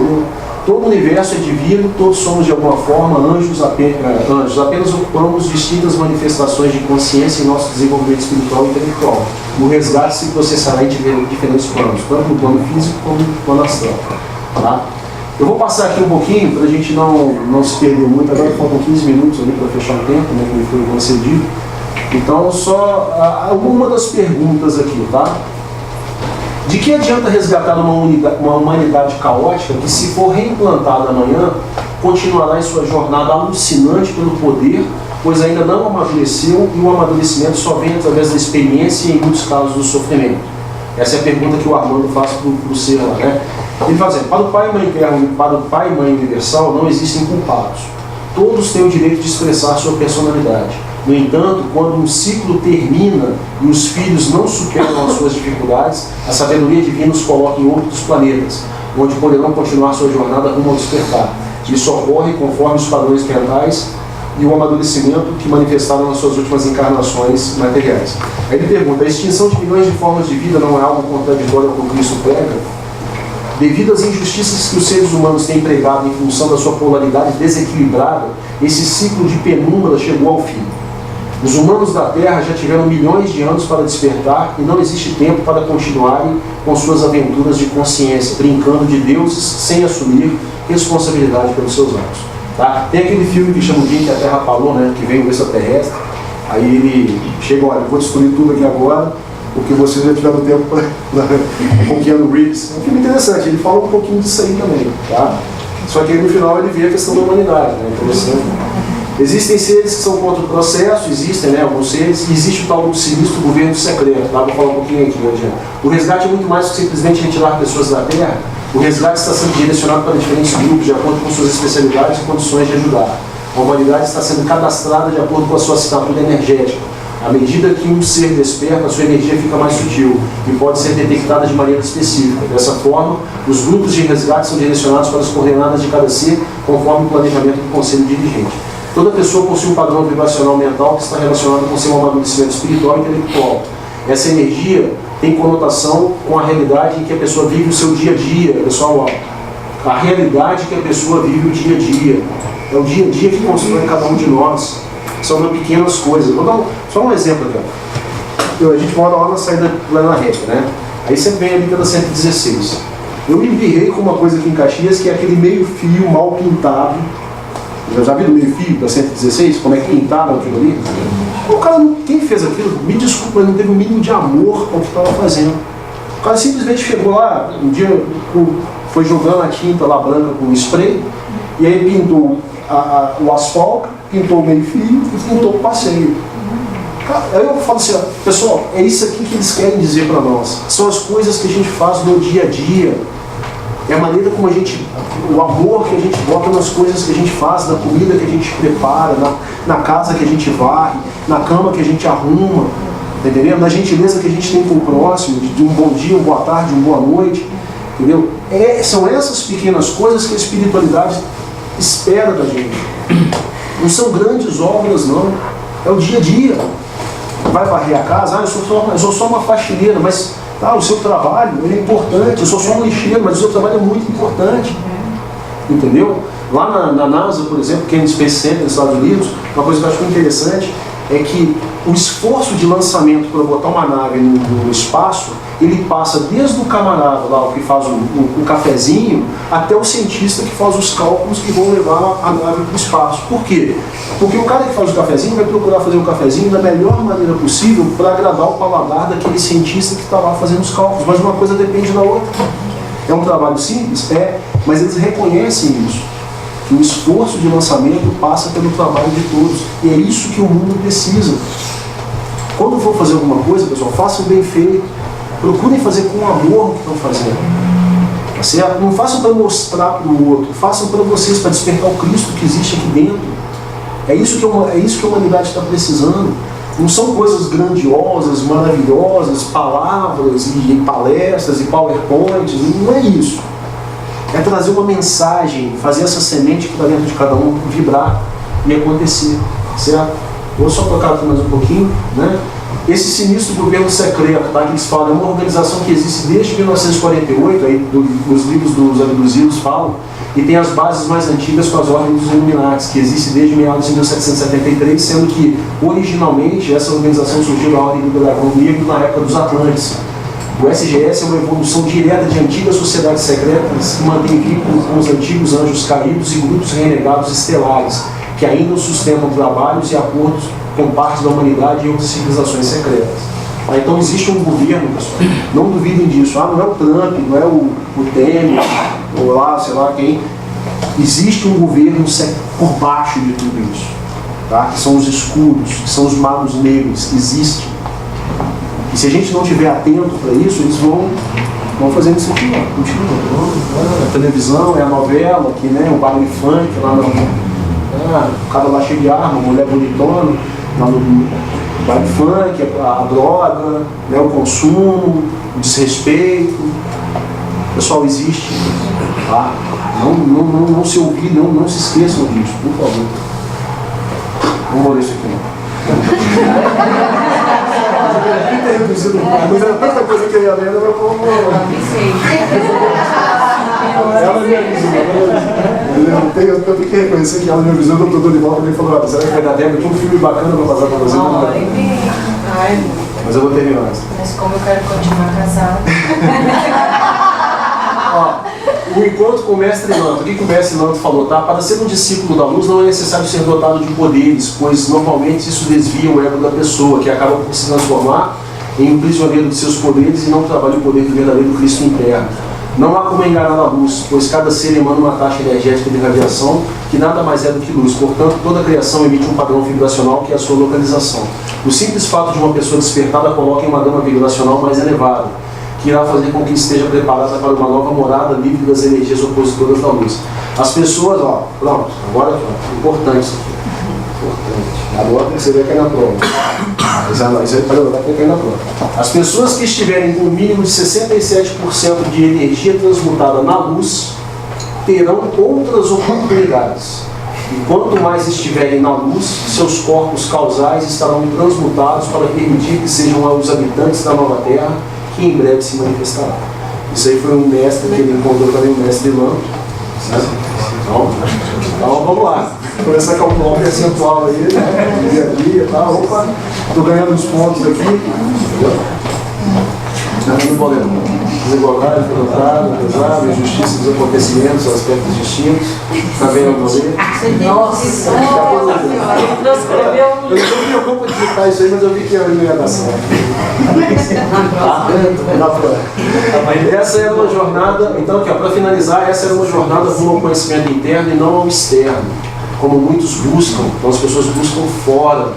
Speaker 1: todo o universo é divino, todos somos de alguma forma anjos, apenas ocupamos distintas manifestações de consciência em nosso desenvolvimento espiritual e intelectual. O resgate se processará em diferentes planos, tanto no plano físico como no plano astral. Tá? Eu vou passar aqui um pouquinho para a gente não se perder muito, agora faltam 15 minutos ali para fechar o tempo, né, que me foi concedido. Então, só alguma das perguntas aqui, tá? De que adianta resgatar uma humanidade caótica que, se for reimplantada amanhã, continuará em sua jornada alucinante pelo poder, pois ainda não amadureceu e o amadurecimento só vem através da experiência e, em muitos casos, do sofrimento? Essa é a pergunta que o Armando faz para o ser lá, né? Ele faz assim: para o Pai e Mãe Universal não existem culpados. Todos têm o direito de expressar sua personalidade. No entanto, quando um ciclo termina e os filhos não superam as suas dificuldades, a sabedoria divina os coloca em outros planetas, onde poderão continuar sua jornada rumo ao despertar. Isso ocorre conforme os padrões mentais e o amadurecimento que manifestaram nas suas últimas encarnações materiais. Aí ele pergunta: a extinção de milhões de formas de vida não é algo contraditório com o que Cristo prega? Devido às injustiças que os seres humanos têm empregado em função da sua polaridade desequilibrada, esse ciclo de penumbra chegou ao fim. Os humanos da Terra já tiveram milhões de anos para despertar e não existe tempo para continuarem com suas aventuras de consciência, brincando de deuses sem assumir responsabilidade pelos seus atos. Tá? Tem aquele filme que chama O Dia em que a Terra Parou, né? Que vem o extraterrestre, aí ele chega: olha, eu vou destruir tudo aqui agora, porque vocês já tiveram tempo para com o Keanu Reeves. É um filme interessante, ele fala um pouquinho disso aí também. Tá? Só que aí no final ele vê a questão da humanidade, né? Interessante. Existem seres que são contra o processo, existem, né, alguns seres, e existe o tal do sinistro governo secreto, tá? Vou falar um pouquinho aqui hoje. O resgate é muito mais que simplesmente retirar pessoas da Terra. O resgate está sendo direcionado para diferentes grupos, de acordo com suas especialidades e condições de ajudar. A humanidade está sendo cadastrada de acordo com a sua assinatura energética. À medida que um ser desperta, a sua energia fica mais sutil e pode ser detectada de maneira específica. Dessa forma, os grupos de resgate são direcionados para as coordenadas de cada ser, conforme o planejamento do conselho dirigente. Toda pessoa possui um padrão vibracional mental que está relacionado com seu amadurecimento espiritual e intelectual. Essa energia tem conotação com a realidade em que a pessoa vive o seu dia a dia. Pessoal, ó, a realidade que a pessoa vive o dia a dia. É o dia a dia que constrói cada um de nós. São pequenas coisas. Vou dar só um exemplo aqui. A gente mora lá na saída, lá na reta, né? Aí você vem ali pela 116. Eu me virei com uma coisa aqui em Caxias, que é aquele meio fio mal pintado. Eu já vi do meio fio da 116, como é que pintaram aquilo ali? O cara, quem fez aquilo, me desculpa, ele não teve o mínimo de amor ao que estava fazendo. O cara simplesmente chegou lá, um dia foi jogando a tinta lá branca com spray, e aí pintou o asfalto, pintou o meio fio e pintou o passeio. Aí eu falo assim: ó, pessoal, é isso aqui que eles querem dizer para nós. São as coisas que a gente faz no dia a dia. É a maneira como o amor que a gente bota nas coisas que a gente faz, na comida que a gente prepara, na casa que a gente varre, na cama que a gente arruma, tá entendendo? Na gentileza que a gente tem com o próximo, de um bom dia, uma boa tarde, uma boa noite, entendeu? São essas pequenas coisas que a espiritualidade espera da gente. Não são grandes obras, não. É o dia a dia. Vai varrer a casa: eu sou só uma faxineira, mas o seu trabalho ele é importante. Eu sou só um lixeiro, mas o seu trabalho é muito importante. Entendeu? Lá na NASA, por exemplo, que é no Space Center nos Estados Unidos, uma coisa que eu acho muito interessante é que o esforço de lançamento para botar uma nave no espaço, ele passa desde o camarada lá, o que faz um cafezinho, até o cientista que faz os cálculos que vão levar a nave para o espaço. Por quê? Porque o cara que faz o cafezinho vai procurar fazer o cafezinho da melhor maneira possível para agradar o paladar daquele cientista que está lá fazendo os cálculos. Mas uma coisa depende da outra. É um trabalho simples? É, mas eles reconhecem isso. Que o esforço de lançamento passa pelo trabalho de todos. E é isso que o mundo precisa. Quando for fazer alguma coisa, pessoal, façam bem feito. Procurem fazer com amor o que estão fazendo. Tá certo? Não façam para mostrar para o outro. Façam para vocês, para despertar o Cristo que existe aqui dentro. É isso que a humanidade está precisando. Não são coisas grandiosas, maravilhosas, palavras e palestras e PowerPoints. Não é isso. é trazer uma mensagem, fazer essa semente que está dentro de cada um vibrar e acontecer, certo? Vou só tocar aqui mais um pouquinho, né? Esse sinistro governo secreto, tá, que eles falam, é uma organização que existe desde 1948, aí os livros dos abduzidos falam, e tem as bases mais antigas com as ordens dos Illuminati, que existe desde meados de 1773, sendo que originalmente essa organização surgiu da Ordem do Dragão Negro na época dos Atlantes. O SGS é uma evolução direta de antigas sociedades secretas que mantém vínculo com os antigos anjos caídos e grupos renegados estelares, que ainda sustentam trabalhos e acordos com parte da humanidade e outras civilizações secretas. Então existe um governo, pessoal, não duvidem disso, não é o Trump, não é o Temer, ou lá, sei lá quem. Existe um governo por baixo de tudo isso, tá? Que são os escuros, que são os magos negros, existe. E se a gente não estiver atento para isso, eles vão fazendo isso aqui, ó, continua. A televisão, é a novela, aqui, né, o baile funk, lá no, o cara lá cheio de arma, mulher bonitona, lá no baile funk, a droga, né, o consumo, o desrespeito. Pessoal, existe, tá? Não se ouvir, não se esqueçam disso, por favor. Não vou ler isso aqui, não. Mas era tanta coisa que eu ia ler, eu vou... Ela me avisou. Eu tenho que reconhecer que ela me avisou, o doutor Dorival também falou, será que vai dar tempo? Tinha um filme bacana para passar para você. Mas eu vou terminar antes.
Speaker 6: Mas como eu quero continuar casado.
Speaker 1: O encontro com o mestre Lanto. O que o mestre Lanto falou, tá? Para ser um discípulo da luz não é necessário ser dotado de poderes, pois normalmente isso desvia o ego da pessoa, que acaba por se transformar em um prisioneiro de seus poderes e não trabalha o poder do verdadeiro Cristo interno. Não há como enganar a luz, pois cada ser emana uma taxa energética de radiação que nada mais é do que luz. Portanto, toda a criação emite um padrão vibracional que é a sua localização. O simples fato de uma pessoa despertada coloca em uma gama vibracional mais elevada, que irá fazer com que esteja preparada para uma nova morada livre das energias opositoras da luz. As pessoas, pronto, agora importante isso aqui. Importante. Agora você vai cair na prova. Vai cair na prova. As pessoas que estiverem com um mínimo de 67% de energia transmutada na luz terão outras oportunidades. E quanto mais estiverem na luz, seus corpos causais estarão transmutados para permitir que sejam os habitantes da nova terra que em breve se manifestará. Isso aí foi um mestre que ele encontrou também, o mestre Lanto. Então vamos lá. Começar a calcular o percentual aí, né? Dia a dia, tá? Opa, estou ganhando uns pontos aqui. Não podemos. Desigualdade, pesado, injustiça dos acontecimentos, aspectos distintos. Está vendo o poder?
Speaker 6: Nossa!
Speaker 1: Eu não tinha como digitar isso aí, mas eu vi que não ia dar certo. Essa era uma jornada, então aqui, para finalizar, essa era uma jornada rumo ao conhecimento interno e não ao externo, como muitos buscam. Então as pessoas buscam fora,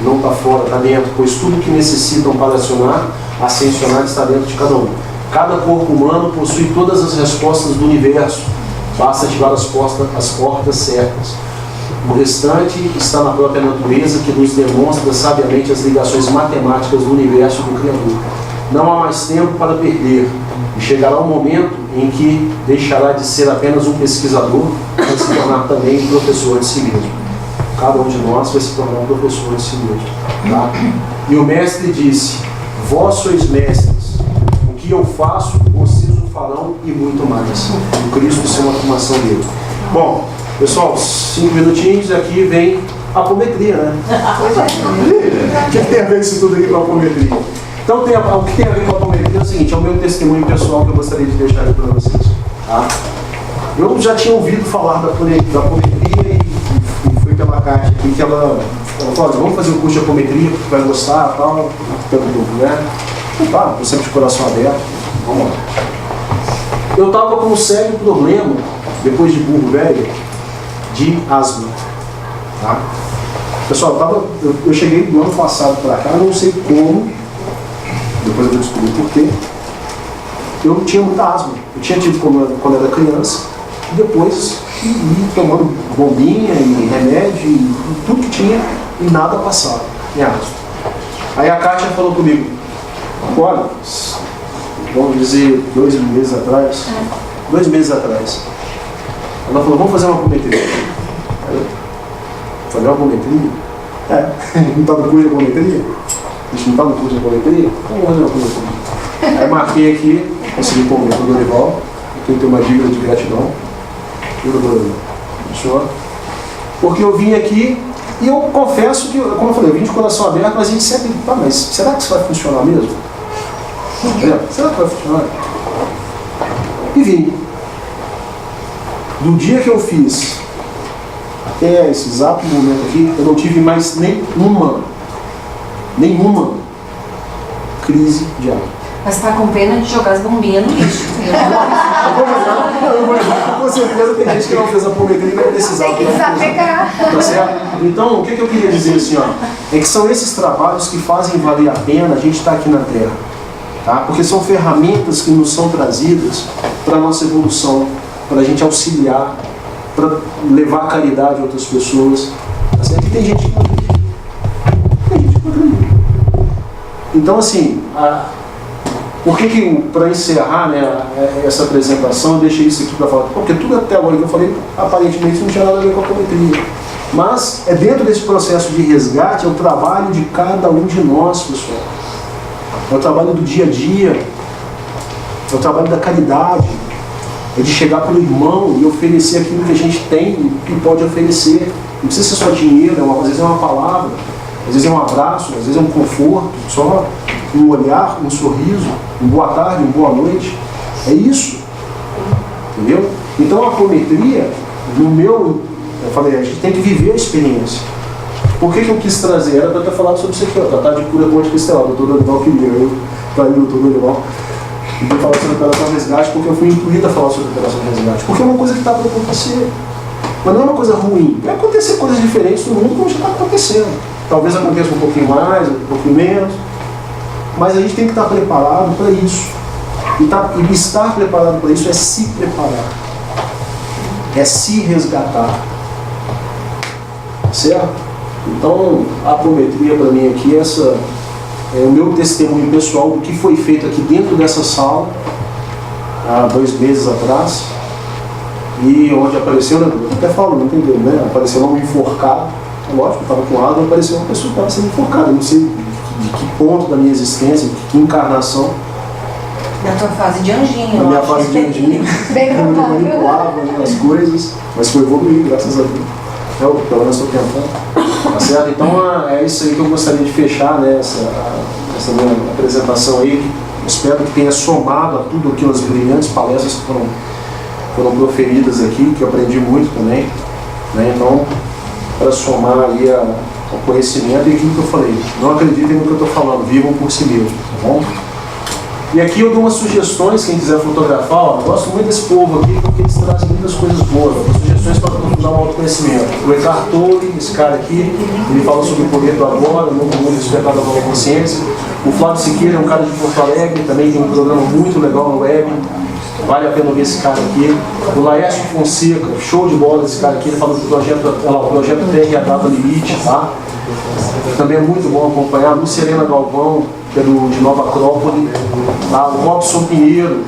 Speaker 1: não está fora, está dentro, pois tudo que necessitam para ascensionar está dentro de cada um. Cada corpo humano possui todas as respostas do universo, basta ativar as portas certas. O restante está na própria natureza, que nos demonstra sabiamente as ligações matemáticas do universo e do Criador. Não há mais tempo para perder, e chegará o momento em que deixará de ser apenas um pesquisador para se tornar também professor de si mesmo. Cada um de nós vai se tornar um professor de si mesmo. Tá? E o mestre disse, vós sois mestres, o que eu faço, vocês o farão e muito mais. O Cristo ser uma afirmação dele. Bom, pessoal, 5 minutinhos, aqui vem a apometria, né? O que tem a ver isso tudo aqui com a apometria? Então, o que tem a ver com a apometria é o seguinte, é o meu testemunho pessoal que eu gostaria de deixar aqui para vocês. Tá? Eu já tinha ouvido falar da apometria e fui pela Kátia aqui, que ela falou, vamos fazer um curso de apometria, porque vai gostar e tal, pelo grupo, né? Então tá, eu sempre de coração aberto, vamos lá. Eu estava com um sério problema, depois de burro velho, de asma. Tá? Pessoal, eu cheguei do ano passado para cá, não sei como, depois eu vou descobrir por quê. Eu tinha muita asma. Eu tinha tido quando era criança, e depois ia tomando bombinha e remédio e tudo que tinha, e nada passava, minha asma. Aí a Kátia falou comigo, olha, vamos dizer 2 meses atrás, 2 meses atrás. Ela falou, vamos fazer uma apometria. Aí eu falei, uma apometria? Não está no curso de apometria? A gente não está no curso de apometria? Vamos fazer uma apometria. Aí marquei aqui, consegui pôr o doutor Dorival, eu tenho uma dívida de gratidão. E o doutor senhor, porque eu vim aqui e eu confesso que, como eu falei, eu vim de coração aberto, mas a gente sempre, mas será que isso vai funcionar mesmo? Será que vai funcionar? E vim. Do dia que eu fiz até esse exato momento aqui, eu não tive mais nenhuma crise de água.
Speaker 6: Mas tá com pena de jogar as bombinhas no lixo.
Speaker 1: Com certeza tem gente que não fez a apometria e vai precisar.
Speaker 3: Tem que desapegar.
Speaker 1: Tá certo? Então, o que eu queria dizer assim, ó, é que são esses trabalhos que fazem valer a pena a gente estar aqui na Terra. Tá? Porque são ferramentas que nos são trazidas para a nossa evolução, para a gente auxiliar, para levar caridade a outras pessoas. Tá certo? E tem gente que não acredita. Tem gente que não acredita. Então, assim, por que para encerrar, né, essa apresentação, eu deixei isso aqui para falar? Porque tudo até agora que eu falei, aparentemente não tinha nada a ver com a apometria. Mas é dentro desse processo de resgate, é o trabalho de cada um de nós, pessoal. É o trabalho do dia a dia, é o trabalho da caridade, é de chegar para o irmão e oferecer aquilo que a gente tem e pode oferecer. Não precisa ser só dinheiro, às vezes é uma palavra, às vezes é um abraço, às vezes é um conforto, só um olhar, um sorriso, um boa tarde, uma boa noite. É isso. Entendeu? Então a apometria, eu falei, a gente tem que viver a experiência. Por que eu quis trazer? Era para ter falado sobre isso aqui, ó, tratar de cura anticristal, doutor Dorival queria, eu para o doutor Dorival. E vou falar sobre operação resgate porque eu fui incluído a falar sobre operação resgate. Porque é uma coisa que está para acontecer. Mas não é uma coisa ruim. Vai acontecer coisas diferentes no mundo como já está acontecendo. Talvez aconteça um pouquinho mais, um pouquinho menos. Mas a gente tem que estar preparado para isso. E estar preparado para isso é se preparar. É se resgatar. Certo? Então, a apometria para mim aqui, essa é o meu testemunho pessoal do que foi feito aqui dentro dessa sala, há 2 meses atrás, e onde apareceu, né, eu até falo, não entendeu, né? Apareceu um enforcado, lógico, eu estava com água, apareceu uma pessoa que estava sendo enforcada, eu não sei de que ponto da minha existência, de que encarnação.
Speaker 6: Na tua fase de anjinho.
Speaker 1: Na minha fase de anjinho, eu manipulava as coisas, mas foi evoluindo, graças a Deus. Eu, pelo menos estou tentando. Tá certo? Então é isso aí que eu gostaria de fechar, né, essa minha apresentação aí. Espero que tenha somado a tudo aquelas brilhantes palestras que foram proferidas aqui, que eu aprendi muito também. Né? Então, para somar aí o conhecimento e aquilo que eu falei. Não acreditem no que eu estou falando, vivam por si mesmo, tá bom? E aqui eu dou umas sugestões, quem quiser fotografar, ó, eu gosto muito desse povo aqui porque eles trazem muitas coisas boas, sugestões para aprofundar o autoconhecimento. O Eckhart Tolle, esse cara aqui, ele fala sobre o poder do agora, o novo mundo despertado da nova consciência. O Flávio Siqueira é um cara de Porto Alegre, também tem um programa muito legal no web, vale a pena ver esse cara aqui. O Laércio Fonseca, show de bola esse cara aqui, ele fala do projeto TRH do Limite, tá? Também é muito bom acompanhar. A Luciana Galvão, que é de Nova Acrópole, tá? O Robson Pinheiro,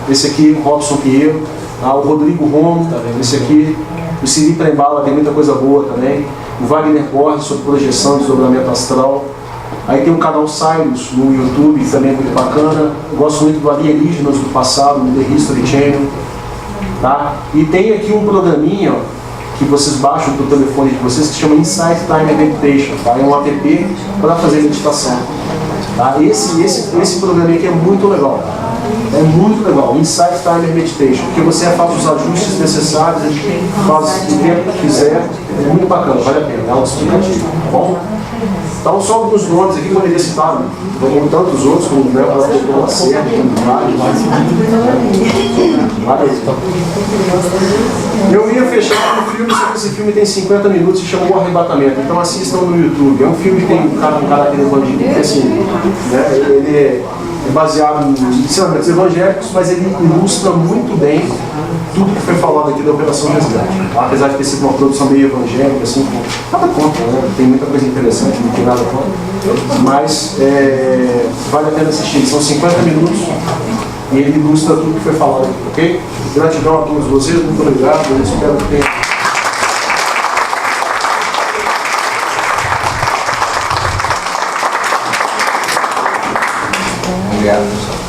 Speaker 1: esse aqui, o Robson Pinheiro, tá? O Rodrigo Romo, esse aqui, o Siri Prembala, tem muita coisa boa também, o Wagner Borges sobre projeção, desdobramento astral. Aí tem o canal Cyrus no YouTube, também é muito bacana. Eu gosto muito do Alienígenas do Passado, no The History Channel, tá? E tem aqui um programinha, ó, que vocês baixam para o telefone de vocês, que se chama Insight Timer Meditation, tá? É um app para fazer meditação. Tá? Esse programinha aqui é muito legal. É muito legal, Insight Timer Meditation, porque você faz os ajustes necessários, faz o tempo que quiser, é muito bacana, vale a pena, é autoexplicativo, tá bom? Então, só alguns nomes aqui, poderia citar, né? Como tantos outros, como o Dr. Lacerda, vários. Eu ia fechar um filme, só que esse filme tem 50 minutos e chama O Arrebatamento, então assistam no YouTube. É um filme que tem um caráter evangélico, assim, né? Ele é baseado em ensinamentos evangélicos, mas ele ilustra muito bem tudo que foi falado aqui da Operação Resgate. Apesar de ter sido uma produção meio evangélica, assim, nada contra, né? Tem muita coisa interessante, não tem nada contra. Mas vale a pena assistir. São 50 minutos e ele ilustra tudo que foi falado aqui, ok? Gratidão a todos vocês, muito obrigado, eu espero que tenham.
Speaker 5: Obrigado, pessoal.